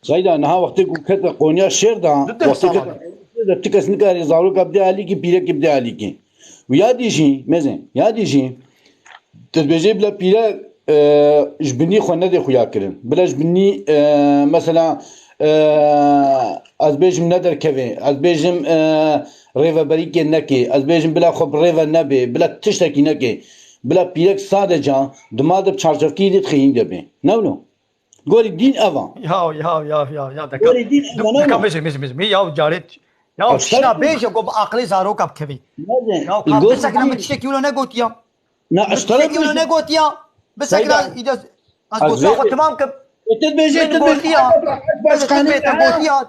سيدا نها وقت كتا قونيا شير دا وقت كتا تكس نكاري زارو كبدي علي كي بيرك كبدي علي كي ويادي شي مزن يادي شي تتبجي بلا بيرك جبني خو ندي خويا كرن بلا جبني مثلا از بيجم ندر كفي از بيجم ريفا بريكي نكي از بيجم بلا خب ريفا نبي بلا تشتكي نكي بلا بيرك ساده جان دماغ بچارچوكي دي تخين دبي نو قولي دين افان يا دكا قولي دين افان مش يا جاريت يا شنا بيش قب عقلي زارو كب كبي يا كاب بسكنا متشكي ولا نقوتيا نا اشترك متشكي ولا نقوتيا بسكنا اذا اقول تمام كب تدبيجي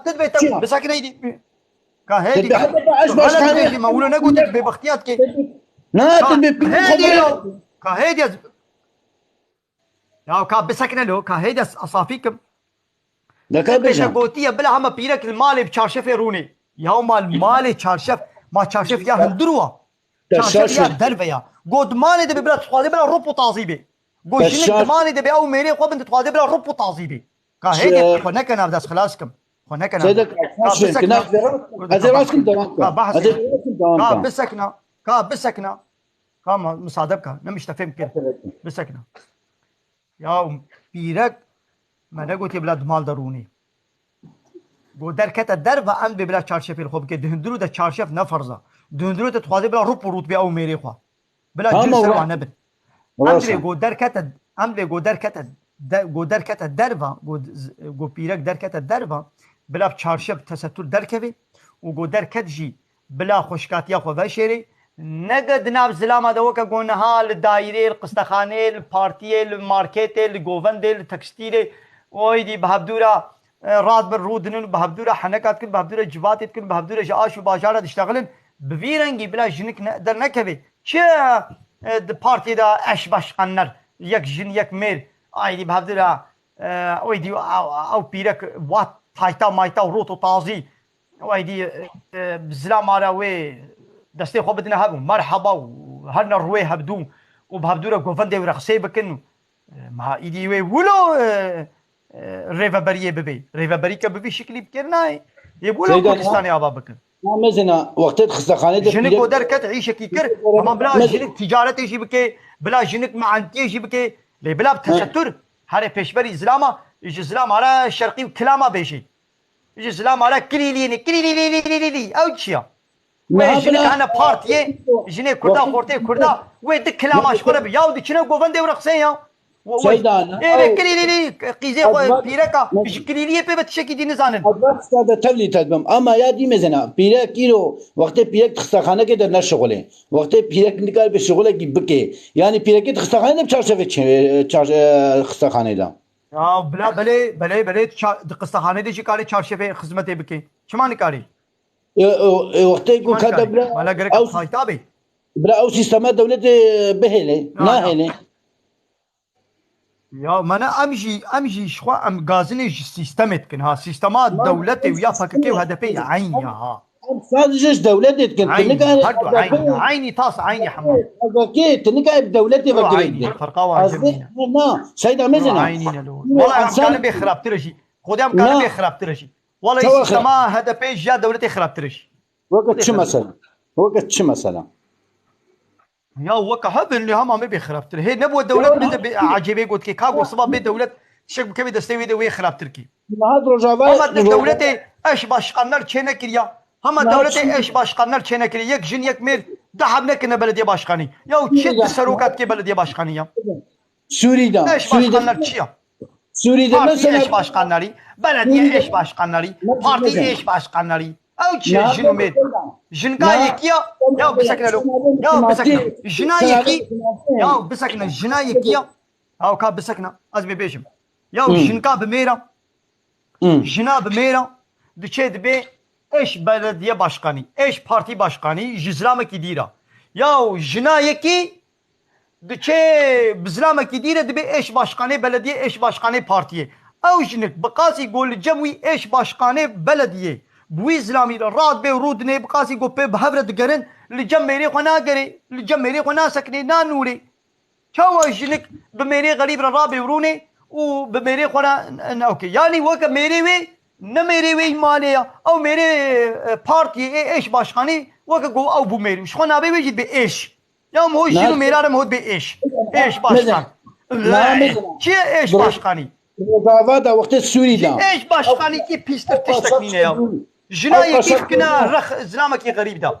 تدبيت بسكنا يدي كهدي هذا ما ولا نقوت ببختيات كي لا تدبي هدي كهدي يا كاب بسكنا له كهدي اصافيكم دكا قوتيا بلا هم بيرك المال بشارشف روني يوم المال شارشف ما شارشف يا هندروا شارشف يا دربيا قد مالي دبي بلا تقاضي بلا ربو تعذيبي قد شنك مالي دبي او ميري قبل تقاضي بلا ربو تعذيبي كهيدي خنك انا بدس خلاصكم خنك انا سيدك كنا ازراسكم دوام بسكنا كام مصادبك نمش تفهم كده بسكنا يا بيرك ما نقول بلاد مال دروني گو درکت در و ام بلا چارشف خوب که دهندرو ده چارشف نفرزه دهندرو ده تخوازی بلا روپ روت بیا او میری خوا بلا جنس رو نبن ام بلا گو درکت در و گو پیرک درکت در و بلا چارشف تستر درکوی و گو درکت جی بلا خوشکاتیا خو وشری نقد ناب زلامه ده وکا گو نهال دایره القستخانه الپارتیه المارکت الگووند التکستیل وایدی بهبدورا راد بر رودنن بهبدورا حنكات كن بهبدورا جوات كن بهبدورا جاش وباجارة تشتغلن بفيرنجي بلا جنك نقدر نكبي شا بارتي دا اش باش قنر يك جن يك مير ايدي بهبدورا ويدي او بيرك وات تايتا مايتا روتو طازي ويدي بزلام على وي دستي خو بدنا هبو مرحبا وهرنا روي هبدو وبهبدورا غوفندي ورخصي بكن ما ايدي وي ولو ريفا بريه ببي ريفا بريكا ببي شكلي بكرناي يقولوا كردستاني ابا بكر ما مزنا وقت خصخانه جنك ودر كتعيش كيكر اما بلا جنك تجارت يجي بكي بلا جنك معنتي يجي بكي لي بلا تستر هاري بيشبري زلامه يجي زلام على الشرقي وكلامه بيجي يجي زلام على كليلي او تشيا وجنك انا بارتي جنك كردا خورتي كردا ويد كلامه شغله بياو دي شنو غوفندي ورخصيا سيدان ايه كليلي قيزي بيركا مش كليلي بي بتشكي دي نزانن حضرتك استاذ تبلي تدبم اما يا دي مزنا بيرك كيلو وقت بيرك خصخانه كده در شغله وقت بيرك نقال بشغله كي بكي يعني بيرك خصخانه بچارشفه خصخانه ده اه بلا بلي قصخانه دي شي چارشفه خدمته بكي شما نقاري وقت يكون كده بلا او خايتابي بلا او سيستم دولة بهله ناهله يا مانا امجي شخوا ام غازني سيستمت كن ها سيستمات دولتي ويا فككي وهدفي عين يا ها صادجش دولتي كن عيني طاس عيني حمام اوكي تنقى بدولتي عيني فرقاوه جميله لا سيدة مزنا عيني لو والله كان بيخرب ترشي خدام كان بيخرب ترشي والله سيستما هدفي جا دولتي خرب ترشي وقت شو مثلا يا وكا هذا اللي هم ما بيخرب ترى هي نبوة دولة عجيبة قلت كي كاغو صبا بي دولة شك بكبي دستوي ده وي خراب تركي هاد روجافا هم دولتي ايش başkanlar çene kiriya هم دولتي ايش başkanlar çene kiriya yek jin yek mir daha ne belediye başkanı ya çet tesarukat ki belediye başkanı ya Suriye'de eş başkanlar çiya Suriye'de parti mesela eş başkanları belediye eş başkanları parti eş başkanları O çe jin mir jin gayek ya bisakna lo ya bisakna jina yeki ya bisakna jina yeki ya ka bisakna az bebejim ya jin ka bimera jina bimera diçe dibe eş belediye başkanı, eş parti başkanı, jizlameki dira. Ya jina yeki diçe bizlameki dira dibe eş başkanı belediye, eş başkanı partiye. Ev jinik baqasi gol cemwi eş başkanı belediye. Bu izlami rad be rud ne baqasi go pe bhavre digerin li cemmeri xona geri li cemmeri xona sakni nanuri. Çawa jinik bimeri garib rabi vruni و بميري خونا اوكي يعني وك ميري وي ne meri ve maliye O meri partiye eş başkanı vaka go O bu meri şu an abi vecid bir eş ya mu şunu merarım hod bir eş başkan ki eş başkanı روجافا da vakti Suriye'de eş başkanı ki pistir tiştekmine ya jina yekif kina rah izlamaki garib da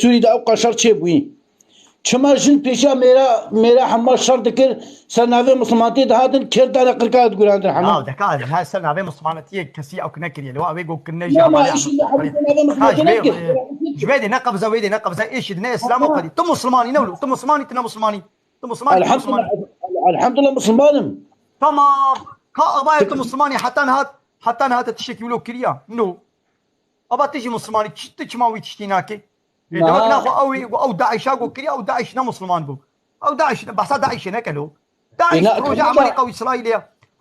Suriye'de O قشر çe buyi çما jin peşa mera hamma şart dikir senave Müslümanti dahadın kirdara qirkat gurandır hamma اه ده كاد هاي سنة ابي مصمانتيه كسي او كنكري لو ابي جو كنا لا ما ايش اللي جبيدي نقب زويدي نقب زي ايش دنا اسلام وقدي تو مسلماني نولو تو مسلماني تنا مسلماني تو مسلماني الحمد لله مسلمانم تمام كا اباي تو مسلماني حتى نهات تشكي ولو كريا نو ابا تيجي مسلماني تشما وي تشتيناكي دوك ناخو او داعش او كريا او داعش نا مسلمان بو او داعش بس داعش نكلو داعش بروجة عمريكا وإسرائيل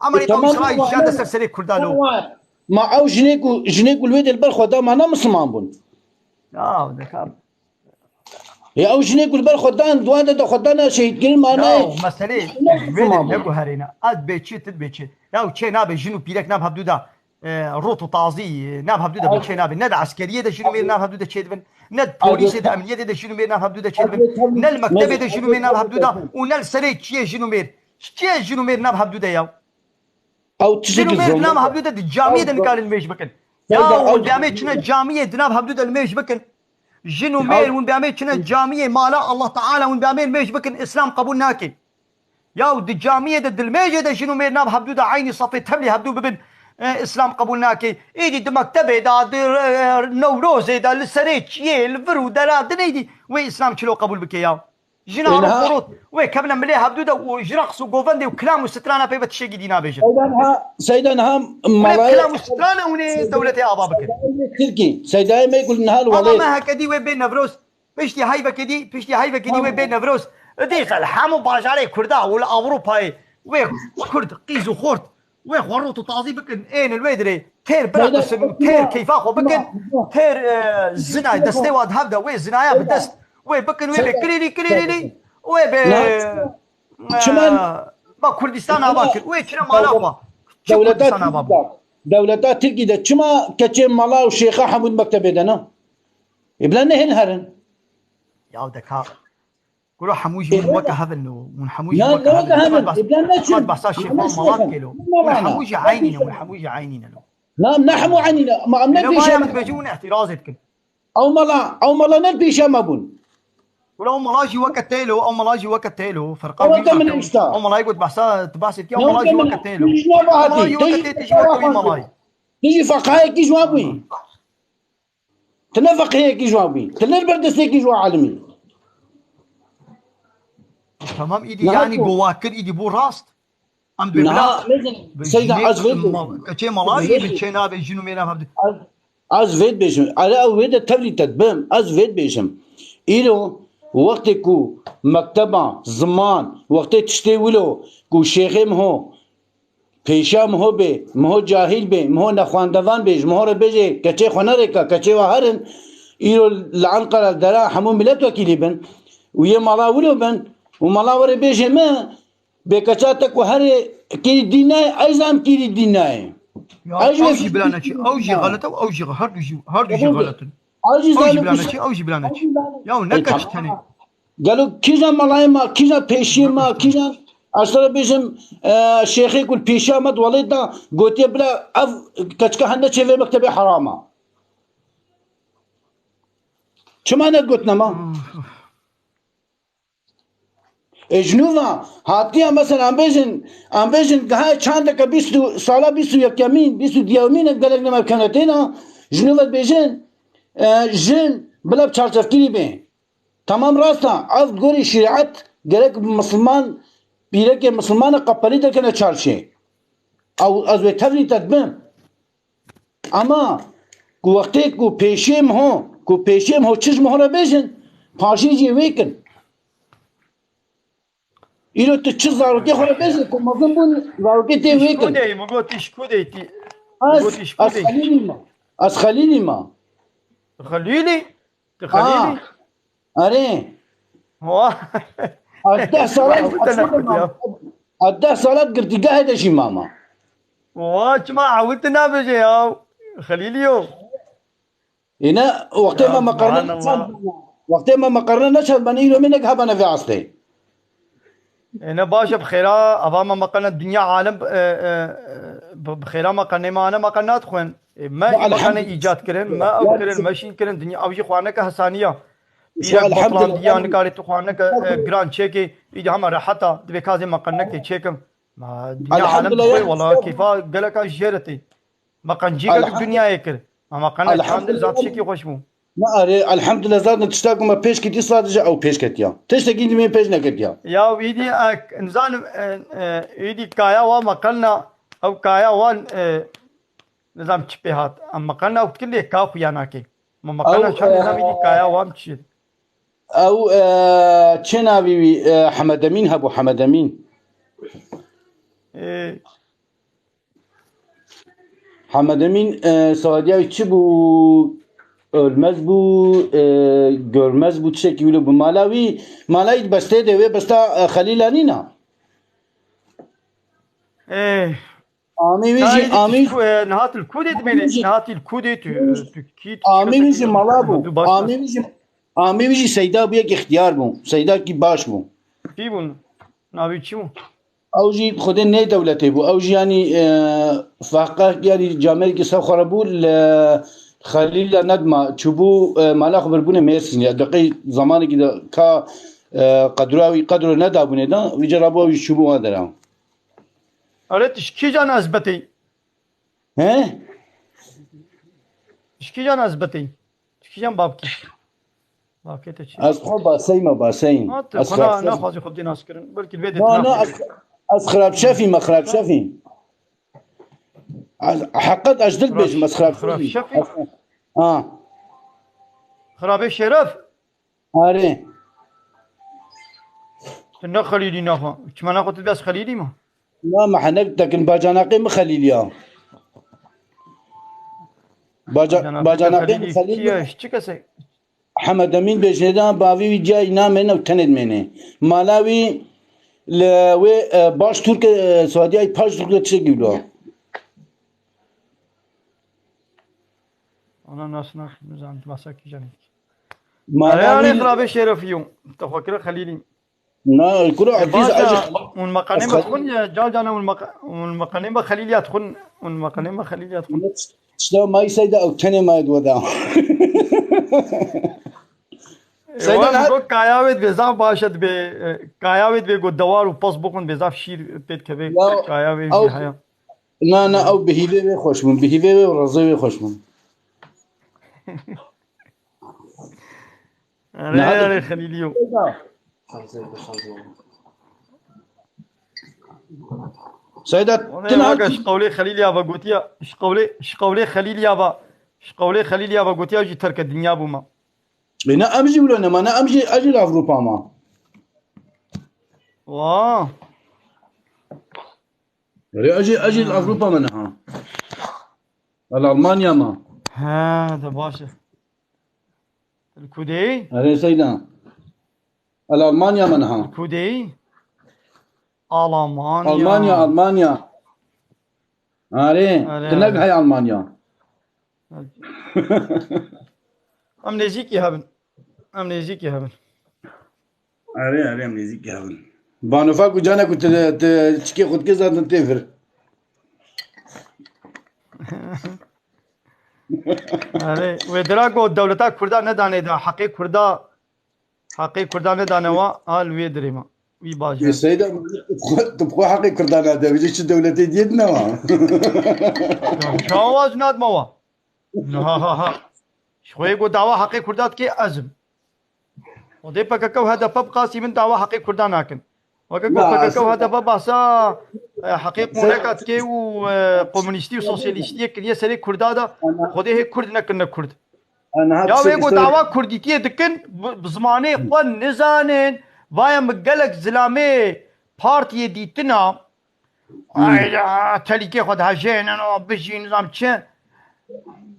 أمريكا وإسرائيل جادة سلسلة كردالو ما أو جنيكو الويد البرخو ده ما مسلمان بون ذكر يا أو جنيكو البرخو ده دوان ده خدانا شهيد كل ما أنا مسألة ويد نبو هرينا أد بيتشي تد بيتشي يا وشي نابي جنو بيرك ناب هبدو ده روتو طازي ناب هبدو ده بيتشي نابي ند عسكرية ده جنو مير ناب هبدو ده تشيدفن ند بوليس ده أمنية ده جنو مير ناب هبدو ده تشيدفن نل مكتبة ده جنو مير ناب هبدو ده ونل سريك شيء جنو مير شيء جنو مير ناب هبدو ده يا أو جنو مير ناب هبدو ده الجامعة ده نقال الميش بكن يا والجامعة كنا الجامعة دناب هبدو ده الميش بكن جنو مير والجامعة كنا الجامعة مالا الله تعالى والجامعة الميش بكن إسلام قبول ناكي يا ود الجامعة ده الميش ده جنو مير ناب هبدو ده عيني صفي تملي هبدو ببن اسلام قبولناكي ايدي د مكتبه دا نوروز دا لسريتش يه الفرو دا دنيدي وي اسلام شلو قبول بك يا جنار القروط وي كبنا ملي هبدودا وجرقص وغوفندي وكلام وسترانا في بتشيقي دينا بيجن سيدانها كلام وسترانا وني دولتي ابا بكر تركي سيداي ما يقول نهال والله ما هكدي وي بين نفروس بيشتي هايبه كدي وي بين نفروس ديخ الحمو باج علي كردا ولا اوروبا وي كرد قيزو خورت وي خروط تعظي بكن اين الويدري تير برقص تير كيف اخو بكن تير زنا دستي واد هبدا وي زنايا بدست وي بكن وي كريلي وي ب با كردستان اباكر وي كنا مالاوا دولتات تركي ده كما كتشم مالا وشيخ حمود مكتب دنا يبلنا هن هرن يا دكا كلو حموجي من وكا هذا انه من حموجي لا وكا هذا يبلنا بس شيخ مالات كيلو حموجي عينينا لو لا نحمو عينينا ما عملنا بيش ما بيجون اعتراضك او مالا نبيش ما بون ولو ملاجي وكتيلو فرقان او ملاجي قد بحسا تباسط كي او ملاجي وكتيلو تيجي ملاجي تيجي فقهاء كي جوابي تنفق هيك جوابي تنل بردسي كي جو عالمي تمام ايدي يعني جواكر ايدي بو راست ام ببلا سيدة عزفيد كتشي ملاجي بتشي نابي جنو مينا هبد عزفيد بيشم على اوهيدا تبلي تدبم عزفيد بيشم إيلو وقت كو مكتبة زمان وقت تشتي ولو كو شيخي مهو پیشا مهو بي مهو جاهل بي مهو نخواندوان بيج مهو ربيجي كتشي خوناريكا كتشي وهرن إيلو العنقرة درا حمو ملت وكيلي بن ويه مالا ولو بن ومالا وري بيجي ما بكتشاتك وهري كيري ديناي ايزام كيري ديناي اوجي بلانشي اوجي غلطه اوجي هردو غلطه اوجي بلانشي يا نكش تاني قالوا كيجا ملايما كيجا بيشي ما كيجا اشترى بيجم شيخي كل بيشامد وليدا قلت بلا اف كتشكا هنا شيفي مكتبي حرامه شو معنى قلتنا ما جنوبا هاتيا مثلا ام بيجن هاي چاندك بيستو سالا بيستو يكمين بيستو ديومين قالك لما كانتنا جنوبا بيجن جن بلا بچارچفكيري بين تمام راستا از گوری شریعت گرک مسلمان بیره که مسلمان قپلی در کنه چارشه او از وی تفری تدبیم اما کو وقتی کو پیشیم هو چشم هو را بیشن پاشی جی ویکن ایرو تو چیز ضرورتی خورا بیشن که مظلم بون ضرورتی تی ویکن شكودي مقوتي شكودي تي از مقوتي شكودي خلیلی ما خليلي تخليلي اره هو از 10 سالات عودتنا از 10 سالات گرتیگاه دشی ماما واش ما عودتنا بجي يا خليليو هنا وقت يا ما مقرنا سبحان الله وقت ما مقرنا نشهد بني له منك هبنا في عصتي انا باشا بخيرا ابا ما قلنا الدنيا عالم بخيرا ما قلنا ما انا ما قلنا تخون ما ما قلنا ايجاد كرن ما او كرن ماشين كرن دنيا او جي خوانك حسانيه بيرك الحمد بطلان دي انا لله قالت خوانك جراند تشيكي اذا هم راحتا دبي كازي ما قلنا كي تشيكم ما الدنيا الحمد عالم لله بخير يا والله أستاذ. كيفا قالك جيرتي ما قنجيك الدنيا يكر ما قلنا الحمد شاندر ذات لله شيكي خوشمو ما أري الحمد لله زاد تشتاق ما بيش كتير صادجة أو بيش كتيا تشتاقين دي مين بيش نكتيا يا ويدي انسان ويدي كايا وما قلنا او كايا وان نظام تشبيهات اما قلنا وقت كله كاف ياناكي ما قلنا أو شان نظام يدي كايا وام تشيد أو تشنا بي حمد أمين هبو حمد أمين حمد أمين سعودية تشبو ölmez bu görmez bu çeki bile bu Malawi beste de ve besta Khalilanina ايه Ami كايدي نهات الكوديت بيني نهات الكوديت كيت Ami Malabu Ami Seyda bu ek ihtiyar bu Seyda ki baş bu كيبون نابي تشو او جي خدين ني دولتي بو او جي يعني فاقه يعني جامعه كي سخر بو خليل ندمه تشبو مالا خبر بونه ميرسين دقي زمان كده كا قدراوي قدر ندا بونه دا ويجربوا يشبو هذا قالت شكي جان ازبتي he شكي جان ازبتي شكي جان بابكي تشي از خو باسين از انا خراب ناخذ خد ناس كرن بلكي البيت لا از خراب شافي ما خراب شافي حقت اجدل بيش ما خراب شافي اه خرابي شرف اري تنا خليلي ناخذ كما ناخذ بس خليلي ما لا ما حنك لكن باجاناقي مخليل يا باجاناقي مخليل كي شتكسي حمد امين بجندا باوي جاي نامن او تند منه مالاوي لو باش ترك سعودي اي باش ترك تشيلو انا ناس نظام مساكي جاني مالاوي انا خرابي شرف يوم تفكر خليلي لا كل عزيز اجي والمقانيم تكون جانا والمقانيم خليل يدخل والمقانيم خليل يدخل شلون ما يسيد او تني ما يدودا سيدنا بقول كاياويد بزاف باشد ب كاياويد بقول دوار وباس بكون بزاف شير بيت كبي كاياويد هيا لا او بهيبه خوش من بهيبه ورزوي خوش من انا خليليو سيدات انا قولي خليل يابا قوتيا قولي خليل يابا قوتيا جي ترك الدنيا بوما انا امشي ولا انا امشي اجي لاوروبا ما واه اجي لاوروبا منها المانيا ما هذا باشا الكودي هذه سيدنا المانيا منها الكودي المانيا هذه تنق هاي المانيا امنيزيك يا هبن هذه امنيزيك يا هبن بانوفا كجانا كنت تشكي خد كذا تنتفر. آره ودراگو دولتا کردا ندانه دا حقی کردا ندانه و حال وی دريما وی يا باجه سيدة تبقى حقي كردان هذا بيجيش دولتي ديتنا. شو آواز ناد موا ها شوي گو دعوا حقی کردات کی ازم و دي پککو هذا پب قاسي من دعوا حقی کردا ناكن وكاكو پککو هذا پب باسا حقیق مولکات کی و کمونیستی و سوسیالیستی کلیه سری کردا دا خودی هي کرد نکن کرد أنا يا هذا ويقو دعوا كرديتية دكن بزماني قوان نزانن وايا مقالك زلامي بارتي ديتنا تلقي خد هجين انا بجي نظام چه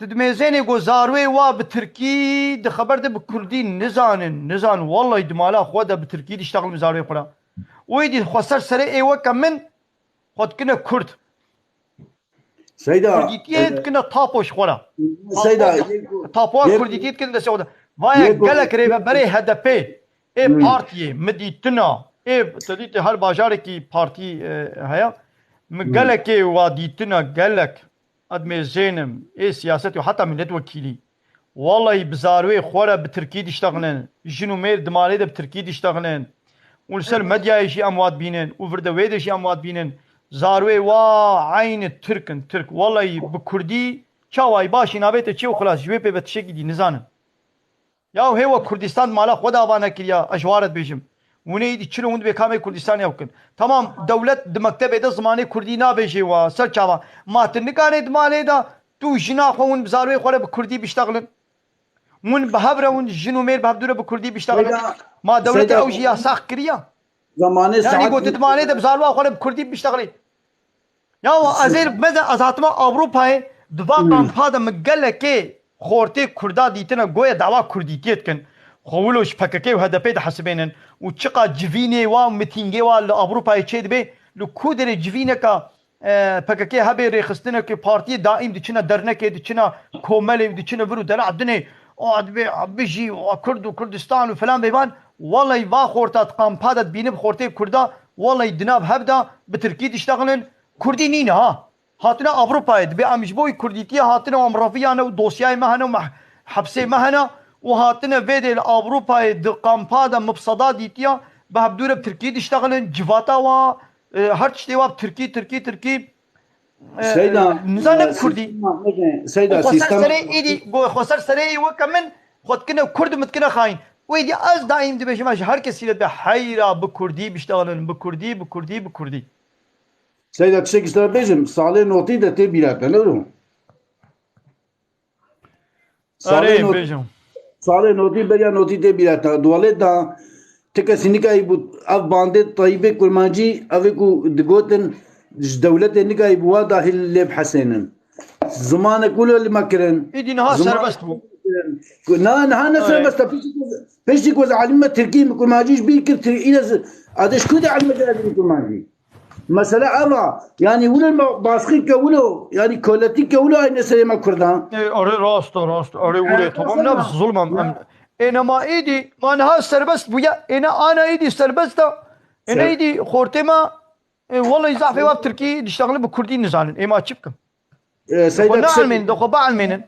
تدميزيني قو زاروي وا بتركي ده خبر ده بكردي نزان والله دمالا خواده بتركي دي اشتغل مزاروي خورا ويدي خسر سري ايوه كمن خد كنا كرد سيدة كرديتية كنا طابوش خورا سيدة تاپوا کردیتی کن دست اوده وای گلک ریبه برای هدفه ای پارتیه مدیتنا ای تدیت هر باجاره کی پارتی هیا مگلک و دیتنا گلک ادم زینم ای سیاست و حتی ملت وکیلی والله بزاروی خوره بترکی دشتغلن جنو میر دمالی ده بترکی دشتغلن ولسر مدیا شي اموات بينن وفرد ويد شي اموات بينن زاروي وا عين ترك والله بكردي چاوای باشی نابێتە چێ و خلاص ژوێ پێ بە تشێکی دی نزانم یا هێوە کوردستان مالا خۆدا بانە کردیا ئەژوارت بێژم ونەیدی چرە هوند بێ کامێ کوردستانیا بکەن تەمام دەولەت دمەکتەبێدە زمانەی کوردی نابێژێەوە سەر چاوە ماتنەکانێ دمالێدا تو ژنا خۆ ون بزاروێ خۆرە بە کوردی بیشتەغلن ون بە هەبرە ون ژن و مێر بە هەبدورە بە کوردی بیشتەغلن ما دەولەتی ئەو ژی یاساخ کردیا زماني یعنی گۆ دمالێدە بزاروا خۆرە بە کوردی بیشتەغلی یاوە ئەزێر مەدە ئەزاتمە ئەوروپایە دفاقا هذا مقلكي خورتي كردا ديتنا قوية دعوا كرديتيت كن خولوش بككي وهذا بيد حسبينن وتشقى جفيني ومتينجي والأوروبا يشيد بي لو كودر جفينك بككي هبي ريخستنا كي بارتي دائم ديشنا درنك ديشنا كومل ديشنا برو دلع الدنيا بيجي وكرد وكردستان وفلان بيبان والله يبا خورتات قام هذا بينب خورتي كردا والله يدناب هبدا بتركي تشتغلن كردي نينا ها هاتنا أوروبا دبي أمشبوي كرديتية هاتنا ومرافيانا ودوسياي مهنا وحبسي مهنا وهاتنا فيدي الأوروبا دقامبادا مبصدا ديتيا بهبدورة بتركي تشتغلن جفاتا و هر تشتيوا بتركي سيدة نزانم كردي سيدة خسر سيستم سري إيدي خسر سري وكمن خد كنا كرد متكنا خاين ويدي أز دايم دبي ماش هر كسي بحيرة بكردي بيشتغلن بكردي سيدة تشيك اشترى بيجم صالح نوتي ده تي بيلاتا نورو أري بيجم صالح نوتي بريا نوتي تي بيلاتا دوالي دا تكا سينيكا يبو اف باندي طيبه كرمانجي افيكو دقوتن دولت نيكا يبوا داخل اللي بحسينن زمان كله اللي مكرن إيدي نها سربست بو نها سربست بيش كوز علمة تركي كرمانجيش بيكر تركي ادش كده علمة كرمانجي مثلا اما يعني ولا باسخي كولو يعني كولتي كولو اي نسلم كردان أري راست أري ولي طبعا نفس ظلم إنما إيدي ما نها سربست بويا أنا إيدي سربستا أنا إيدي خورتما والله يزعفي واب تركي تشتغل بكردي نزانن إما تشبكم سيدة علمين دخو بعلمين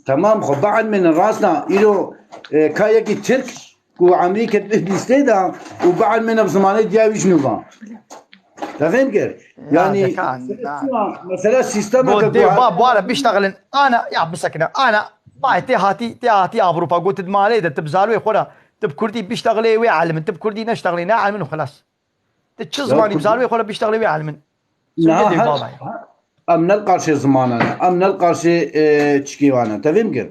تمام خب بعد من راسنا إلو كايكي ترك وأمريكا بيستيدا وبعد من بزمانه ديابي شنو تفهم كيف؟ يعني مثلا سيستم باب ولا بيشتغلن أنا يا بسكنة أنا باي تي أوروبا قلت مالي ده تبزالوي خورا تب كردي بيشتغلي ويعلم تب كردي نشتغلي نعلم وخلاص تشز ماني بزالوي خورا بيشتغلي ويعلم لا أم نلقى زماننا أم نلقى تشكيوانا تفهم كيف؟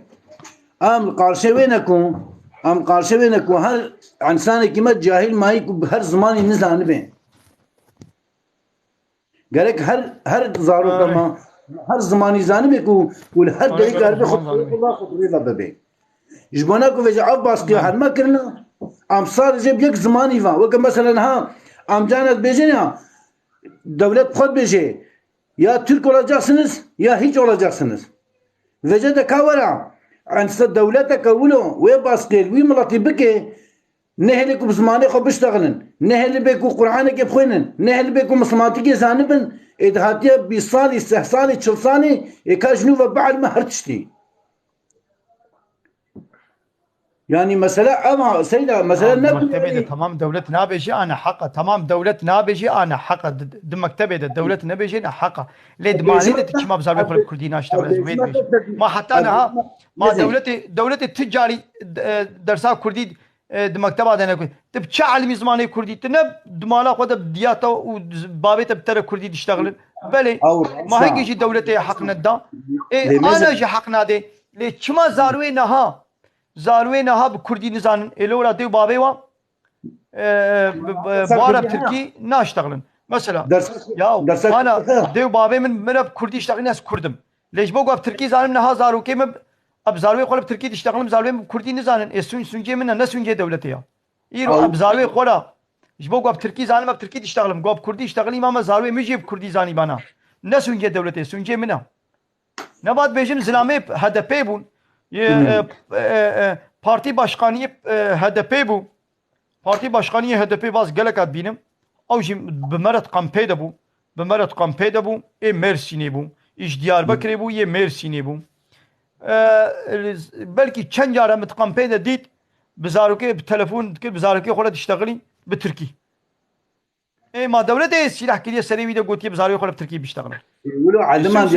أم القارشة وينكم أم قارشة وينكم هل إنسان كما جاهل ما يكون بهر زمان ينزل بين قالك هر زارو كما هر زماني زاني بيكو والهر دقيقة عربي الله خطري لبابي جبنا كو فيجا عباس كي هر ما كرنا ام صار جيب يك زماني فا وكم مثلا ها ام جانت بيجينا دولت خود بيجي يا ترك olacaksınız ya hiç olacaksınız وجد كاورا عن دولتك ولو وي باسكيل وي ملاتي بكي نهلك بزماني خو بيشتغلن نهل بيكو قرآنك بخوينن نهل بيكو مسلماتك زانبن إدهاتيا بيصالي سهصالي تشلصاني إكاجنو وبعد ما هرتشتي يعني مثلا أما سيدة مثلا مكتبه تمام دولتنا بيجي انا حقه تمام دولتنا بيجي انا حقه مكتبه دولتنا بيجي انا حقه ليد مالي تشما بزاويه خلق كردي ناشتغل زويد بيجي ما حتى انا ما دولتي تجاري درسا كردي مكتبه انا كنت تبتشعل مزماني كردي تنب دمالا خد بدياته وبابته بتر كردي تشتغل بلي ما هيك يجي دولتي حقنا دا انا جي حقنا دي لي تشما زاروي نها زاروينا هاب كردي نزان الورا ديو بابي وا بعرب تركي ناشتغلن مثلا يا انا ديو بابي من كردي اشتغل ناس كردم ليش بقوا بتركي زانم نها زارو كيم اب زاروي قول بتركي تشتغل زاروي كردي نزانن اسون سونجي من الناس سونجي دولتي يرو اب زاروي قولا ايش بقوا بتركي زانم بتركي تشتغل قوا بكردي اشتغلي ما زاروي مجيب كردي زاني بانا الناس سونجي دولتي سونجي منها نبات بيجن زلامي هذا بيبون parti başkanı HDP bu. Parti başkanı HDP baz gelek benim. Av jim bimeret kampede bu. Bimeret kampede bu. Mersin'e bu. İş Diyarbakır'e bu. Mersin'e bu. Belki çen jara mit kampede dit. Bizaruki telefon dikir bizaruki xola tiştagli bi Türkiye. ما دولته سلاح كده سريوي ده قلت بزاري خلف تركي بيشتغل. يقولوا علمان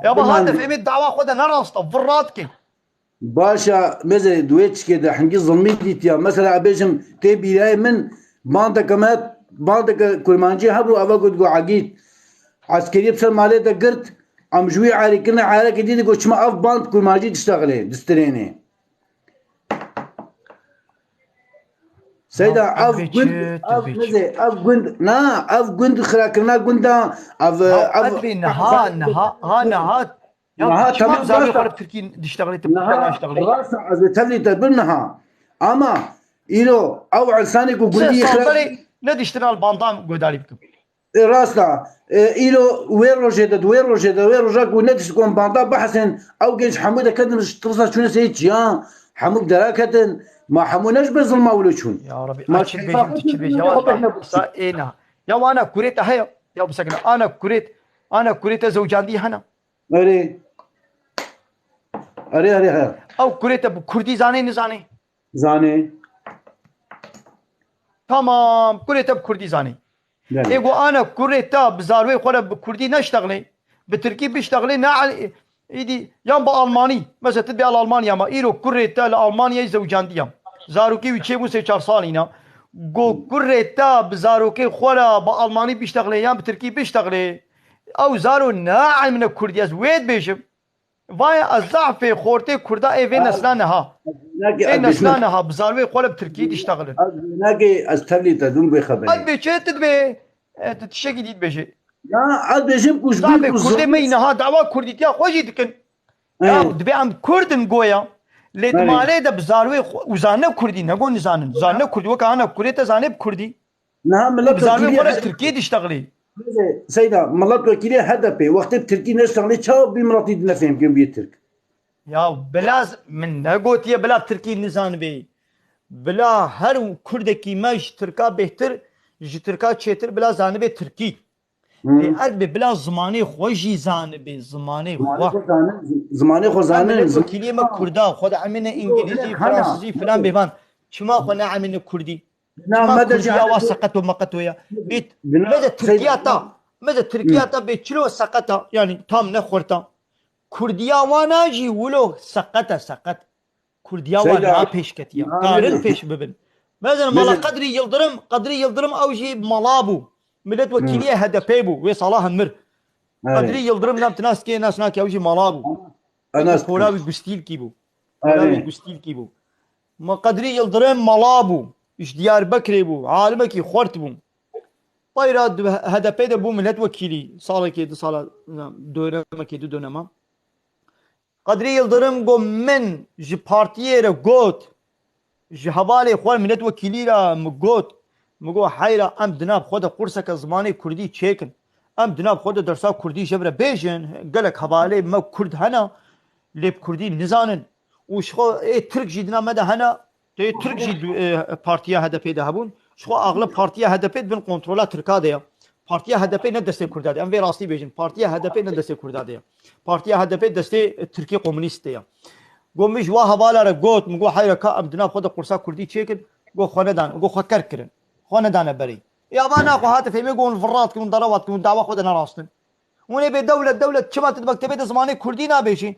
يا ابو هدف امد دعوه خدها نرسط فراتك. باشا مثلا دويتش كده حنجي ظلميتي يا مثلا ابيجم تبي جاي من باندك كمات باندك كرمانجي هبرو ابا قد عقيد عسكري بسر مالي ده قرت عم جوي عاري كنا عاري جديد قلت شما اف باند كرمانجي تشتغلي دستريني سيدا اف جند اف مثلا اف جند نا اف جند خراكنا جندا اف نها يا تمام زاوية خرب تركي تشتغلي تشتغلي راسا از تبلي تبنها اما إلو او علسانك وقولي صدري ندي اشتغل باندام قدالي بكم راسا إلو وين روجيدا وين روجيدا وين روجاك وندش كون باندام بحسن او جيش حموده كدن ترصا شنو سيت يا حمود دراكتن ما حموناش بظلمه ولا شون يا ربي ما تشبيش يا اينا يا وانا كوريت هيا يا بسكنا انا كوريت زوجاندي هنا اري او كوريت بكردي زاني نزاني زاني تمام كوريت بكردي زاني ايغو انا كوريت بزاروي خور بكردي نشتغلي بتركي بيشتغلي نا ايدي يام بالماني مثلا تبي على المانيا ما ايرو كوريت المانيا زوجانديام زاروكي ويتشي مو 4 سالينا جو كوريت بزاروكي خور بالماني بيشتغلي يام بتركي بيشتغلي او زارو ناعم من الكردياز ويد بيشم وای الضعف خورته کرده ای نسلانها ای نسلانها بزاروی قلب ترکیه تشتغلن ناگی از تبلی تدوم بخبری اد بچه تدبه تشکی دید بشه لا اد بجم کوش ضعف کرده مینها دعوا کردیتیا خوشی دکن یا دبی ام کردن گویا لدماله ده بزاروی وزانه کردی نگو نزانن زانه کردی وکانه کردی تزانه بکردی نه ملت بزاروی قلب ترکیه تشتغلی سيدا ملت وكيلي هدف وقت التركي نشتغل تشاو بمراتي نفهم كم بيترك يا بلاز من نقول يا بلا تركي نزان بي بلا هر كردكي ماش تركا بهتر جي تركا تشتر بلا زانبي تركي بأرب بلا زماني خوشي زانبي زماني خو زانن وكيلي ما كردا خد عمنا انجليزي فرنسي فلان بيبان شما خنا عمنا كردي نعم ماذا جاء سقطوا مقطويا بيت ماذا تركيا تا بيتشلو سقطا يعني تام نخورتا كرديا وانا جي ولو سقط كرديا وانا بيش كتيا قارن بيش ببن مثلا مالا قدري يلدرم او جي ملابو ملت وكيلية هدفيبو وي صلاح المر قدري يلدرم نام تناسكي ناسناكي او جي ملابو انا كولاوي قستيل كيبو ما قدري يلدرم ملابو ايش دياربكر بو عالمكي خورت بو طيراد HDP de bu millet vekili sağlık sağla dönemek dönema Kadri Yıldırım go men ji partiye re got ji havale xwar millet vekili ra got مگو حیرا ام دناب خود قرصه که زمانی کردی چیکن ام دناب خود درسا کردی جبر بیجن گلک حواله ما کرد هنا لیب کردی نزانن وش خو ترک جدنا مده هنا Türk jî partiya HDP de hebûn. Şu aغلب partiya HDP bin kontrola Tirka de ya. Partiya HDP ne destê Kurda de. Em vê rastî bêjin. Partiya HDP ne destê Kurda de ya. Partiya HDP destê Tirkiye Komünîst de ya. Got min ji wa hevalara got min got heyre ka em di nav xwe de qursa Kurdî çêkin. Got xwe nedan, got xwe ker kirin. Xwe nedane berê. Ya van naxwe hate fêmê got virrat kirin, deravat kirin, dawa xwe de nerastin. Hûn ê bê dewlet çima tu di mektebê de zimanê Kurdî nabêjî.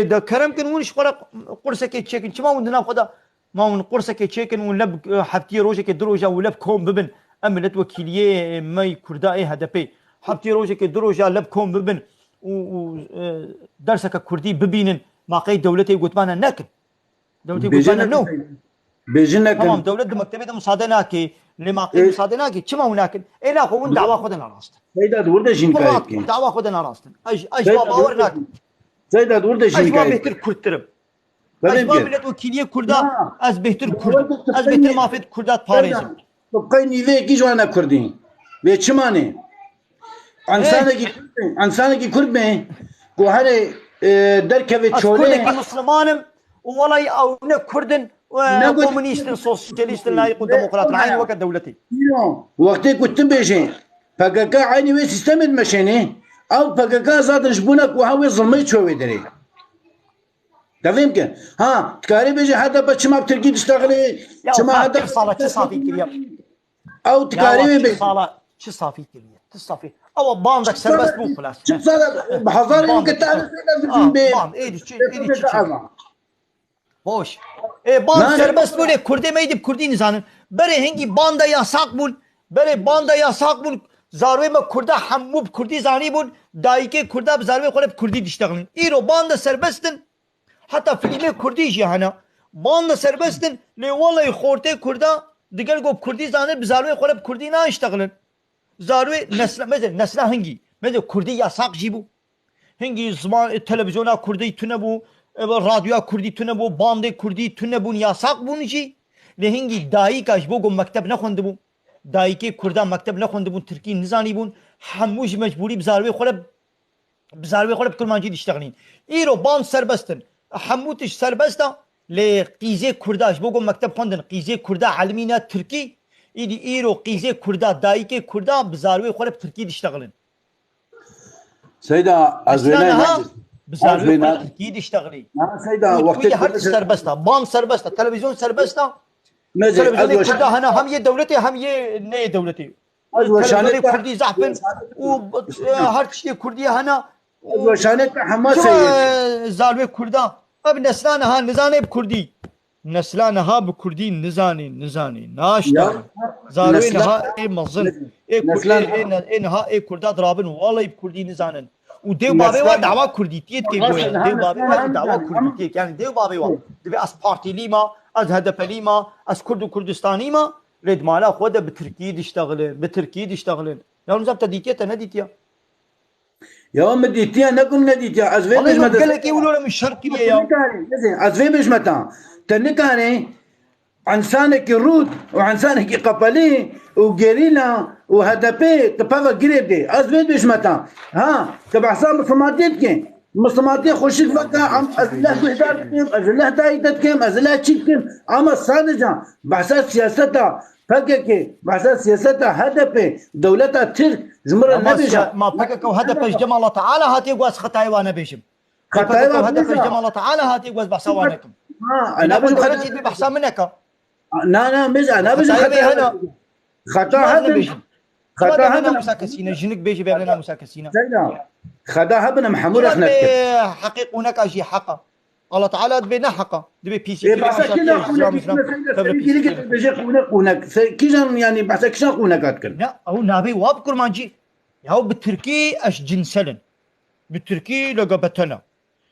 Da kerem kin hûn ji xwe re qursekê çêkin. Çima hûn di nav xwe de ما هو قرصك تشيكن ولب حبتي روجك دروجا ولب كوم ببن أملت وكيلية ماي كردائي هدفي حبتي روجك دروجا لب كوم ببن ودرسك كردي ببينن ما قيد دولتي قلت معنا ناكن دولتي قلت معنا نو بيجنك تمام دولة مكتبة مصادناكي لما قيد مصادناكي كما هناك إلا هو دعوة خدنا راستن سيدات ورده جنكايكي دعوة خدنا راستن أجوا باورناك سيدات ورده أجوا جنكايكي بهتر كرترم أجوا ملت وكيلية كردا أز بهتر كرد أز بهتر مافد كردات باريزم تبقيني ذيكي جوانا كردين ve çimane insanaki Kürt mi bu hani derkeve çole Kurdaki Müslümanım والله أو ne Kurdun komünistin sosyalistin layık demokratın aynı vakit devleti. Vakti kuttum beşe PKK aynı ve sistem etmeşeni av PKK zaten şbunak ve havi zulmü çövediri. تفهم كان ها تكاري بيجي حدا بتشمع بتركي تشتغلي شما هذا صالة تصافي كليا او تكاري بيجي صالة تصافي كليا تصافي او باندك سربس مو خلاص شو صار بحضار يمكن تعرف باند Edhi boş band serbest böyle Kürde meydip Kürdi nizanın bere hengi banda yasak bul bere banda yasak bul zarve me Kürda hammub Kürdi zani bul daike Kürda zarve kolep Kürdi diştağın iro banda serbestin hatta filme Kürdi jihana banda serbestin le vallahi khorte Kürda diğer go Kürdi zanır zarve kolep Kürdi na iştağın zarve nesla hengi mesela Kürdi yasak jibu hengi zaman televizyona Kürdi tüne bu radyoya Kürdi tüne bu bande Kürdi tüne bu yasak bunji ve hengi dahi kaç bu mektep ne kondu bu dahi ki Kürda mektep ne kondu bu Türkiye nizani bun hamuj mecburi bizarve kolep Kurmancı diştağın iro band serbestin hamutiş serbesta le qize Kürda bu mektep kondun qize Kürda almina Türkiye idi iro qize Kürda dahi ki Kürda bizarve kolep Türkiye diştağın Seyda azvela bizarre Türkiye diştağın سيدا وقت هر سربستا بان سربستا تلفزيون سربستا مزي تلفزيون كردها هنا هم يه دولتي هم يه نه دولتي تلفزيون كردي زعفن وهر شيء كردي هنا وشانك حماس زالوي كردا اب نسلانها نزاني بكردي نسلانها بكردي نزاني ناشتا زالوي نها اي مظن اي كردي نها اي كردا درابن والله بكردي نزانن وديو بابي وا دعوا كرديتيت كي بويا ديو بابي وا دعوا كرديتيت يعني ديو بابي وا دبي اس بارتي ليما از هدف ليما از كرد كردستاني ما ريد مالا خود بتركي بتركي ديشتغلن لو نزبط ديتيا نديتيا يا ام ديتيا نقول نديتيا ازفي مش متى قال لك يقولوا من الشرق يا ازفي مش متى تنكاني عنسانك الرود وعنسانك قبلي وجريلا وهدفي تبغى قريب دي ازبد مش متى ها تبع حساب مصماتيتك مصماتي خوشك فكا عم ازله بهدارتكم ازله دايتتكم ازله تشيكم اما صادجا بحساس سياستها فكك بحساس سياستها هدفي دولتها ترك زمر النبي ما فكك وهدف جمال الله تعالى هاتي قواس خطاي وانا بيشم خطاي وهدف جمال الله تعالى هاتي قواس بحسوانكم انا بقول خرجت بحساب منك لا مش انا بجي خطا هذا خطا هذا مساكسينا جنك بيجي بيعملنا مساكسينا خطا هذا محمود احنا حقيق هناك شيء حقا الله تعالى بينا حقا دبي بي سي كيجان يعني بحث كيجان هناك كان لا او نابي وابكر مانجي ياو بالتركي اش جنسلن بالتركي لقبتنا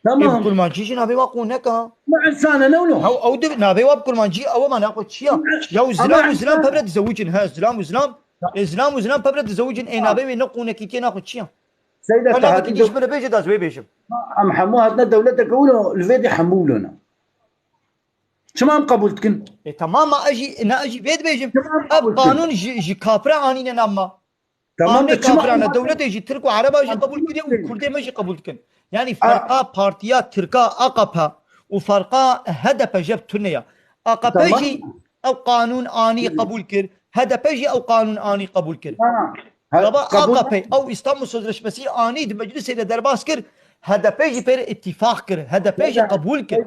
تمام كل ما نجي نابي واقو هناك مع انسان نونو او نابي واب كل ما نجي او ما ناخذ شيء يا زلام ببرد زوجين ها زلام ببرد زوجين اي نابي نقو نكيتي ناخذ شيء سيدة ولا تجيش بلا بيجي داز بيشم ام حمو هاتنا دولتك اولو الفيدي حمولنا شو ما قبولتكن تمام ما اجي بيت بيجم اب قانون جي كافره اني نما تمام كافرانا دولتي جي تركو عربا جي قبول كدي وكردي ما جي قبولتكن يعني فرقا بارتيا تركا اقبها وفرقا هدف جب تنيا أقبجي أو قانون آني قبول كر هذا بيجي أو قانون آني قبول كر طبعا أقبي أو إسلام سوزرش بسي آني دي مجلس إلى درباس كر هذا بيجي بير اتفاق كر هذا بيجي قبول كر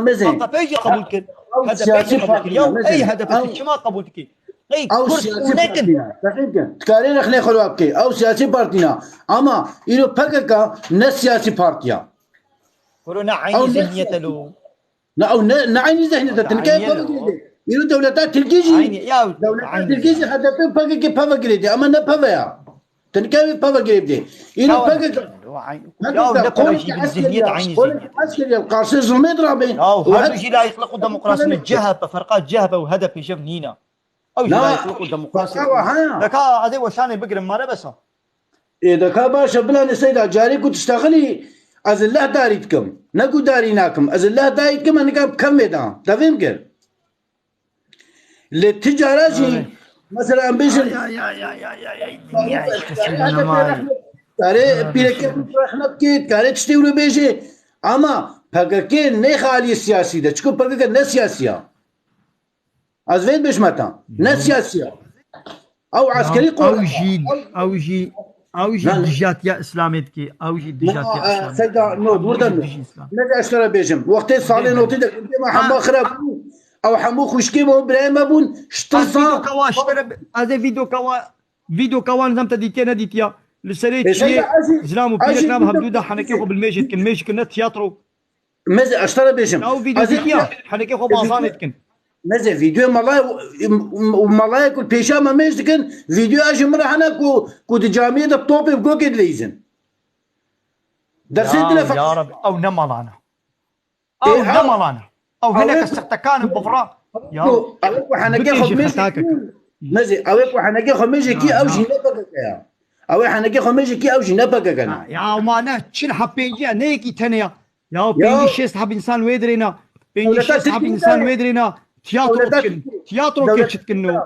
مزين أقبجي قبول كر أو هذا سياسي بيجي قبول كر بارتينا، يو مثلاً. أي هذا أو- بيجي شما قبول كر أي او كرد سياسي ونكن بارتينا دقيقة تكارين اخني خلوابكي او سياسي بارتينا اما إلو بككا نه سياسي بارتيا كورونا أو عيني نفس- ذهنية له لا او نعيني ذهني تنكاي عيني له. بككي إلو دولتات تلقيجي عيني يا دولتات عيني تلقيجي حتى بككي بككي اما نه بككي تنكاي بككي إلو بككي يا نبلا شيء بالذهنية عيني ذهنية عسكري القارصي ظلمي ضربين أو هذا شيء لا يطلقوا ديمقراطية الجهة فرقات جهة وهدف يشوف هنا أو شيء لا لا. يطلقوا ديمقراطية ها. لك هذا وشان بقرا ما بس إذا كاباشا بلا سيدا جاري كنت تشتغلي از الله داريتكم نقو داريناكم از الله داريتكم أنا كم كم ميدان تفهم كيف للتجارة مثلا بيجن كاري بيركن رحنا كيت كاري تشتيولو بيجي أما بقى نه خالي سياسي ده شكو بقى نه سياسية از وين بيش متى نه سياسية أو عسكري قوة أو جي نعم. دجات يا إسلاميت كي أو جي دجات يا إسلاميت سيدا نو وردن نجا اشترى بيجم وقت صالي نوتي ده ما حما خراب او حمو خوشكي مو ابراهيم ابون فيديو شتصا كوا اشترى هذا فيديو كوا نظام تديتينا ديتيا لسريت إيه، سيدا شيء أجي- زلام أجي وبيلك نام فيديو هبدودا حنكي خو بالميجد كن ميجد كن تياترو مزي اشترى بيجم أو فيديو ديتيا حنكي خو بازانت كن مزي فيديو مالاي ومالاي كل بيشا ما ميزكن فيديو اجي مرة هنا كو دجامية ده طوبي بقوكي ليزن درسين تلفا يا رب او نملانا إيه، او نملانا او هناك استقتكان بفرا يا رب اوك حنكي بتيجي خميجي ختاكك. مزي اوك حنكي خميجي كي او جي نبقى او حنكي خميجي كي او جي نبقى كنا يا مانا تشيل حبيجي نيكي تنيا يا بيجي شيست حب انسان ويدرينا بيجي دولتات شيست حب تركيا. انسان ويدرينا تياترو كيتشت كنو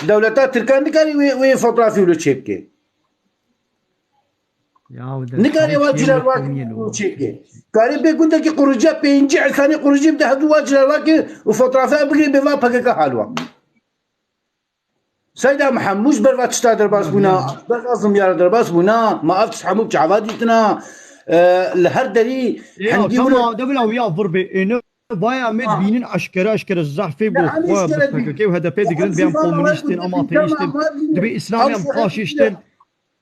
دولتات تركان نكاري وي فوتوغرافي ولو تشيبكي يا ود نكاري واجر ولو تشيبكي كاري بيقول لك قرجه بينجي ثاني قرجه بده هدو واجر واكي وفوتوغرافي بقي بما بقى حلوه سيدا محموش برات تشتادر باس بنا بغازم يا درباس بنا ما افتش حموك عوادتنا لهر دري يا تمام دبل ويا ضربه انه بايا مد بينين اشكره الزحفه بو بفككي وهذا بيد جرين بيام كومونيستين اما تيستين دبي اسلامي ام فاشيستين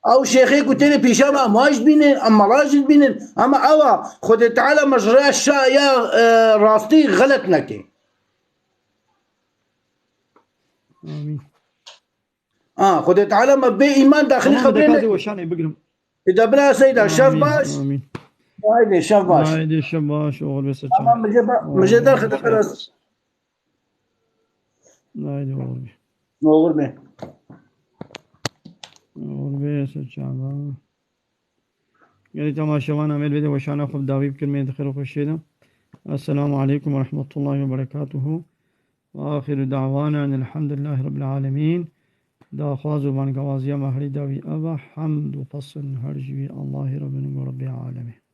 او شيخي قلت لي بيجامه ماش بينن اما راجل بينن اما اوا خد تعالى مجرى الشايا راستي غلط نكي امين خد تعالى ما بي ايمان داخلي هذا خبرنا وشان بقرم اذا بلا سيدا شاف باش امين هايدي شاف باش هايدي شباب شغل بس اما مجي داخل خلاص هايدي نور به بس شباب يعني تماشاوان عمل بده وشان خب داوي بكلمه دخل وخشينا السلام عليكم ورحمه الله وبركاته واخر دعوانا ان الحمد لله رب العالمين دا خوازو من قوازيا مهري داوي أبا حمد وفصل هرجوي الله رب العالمين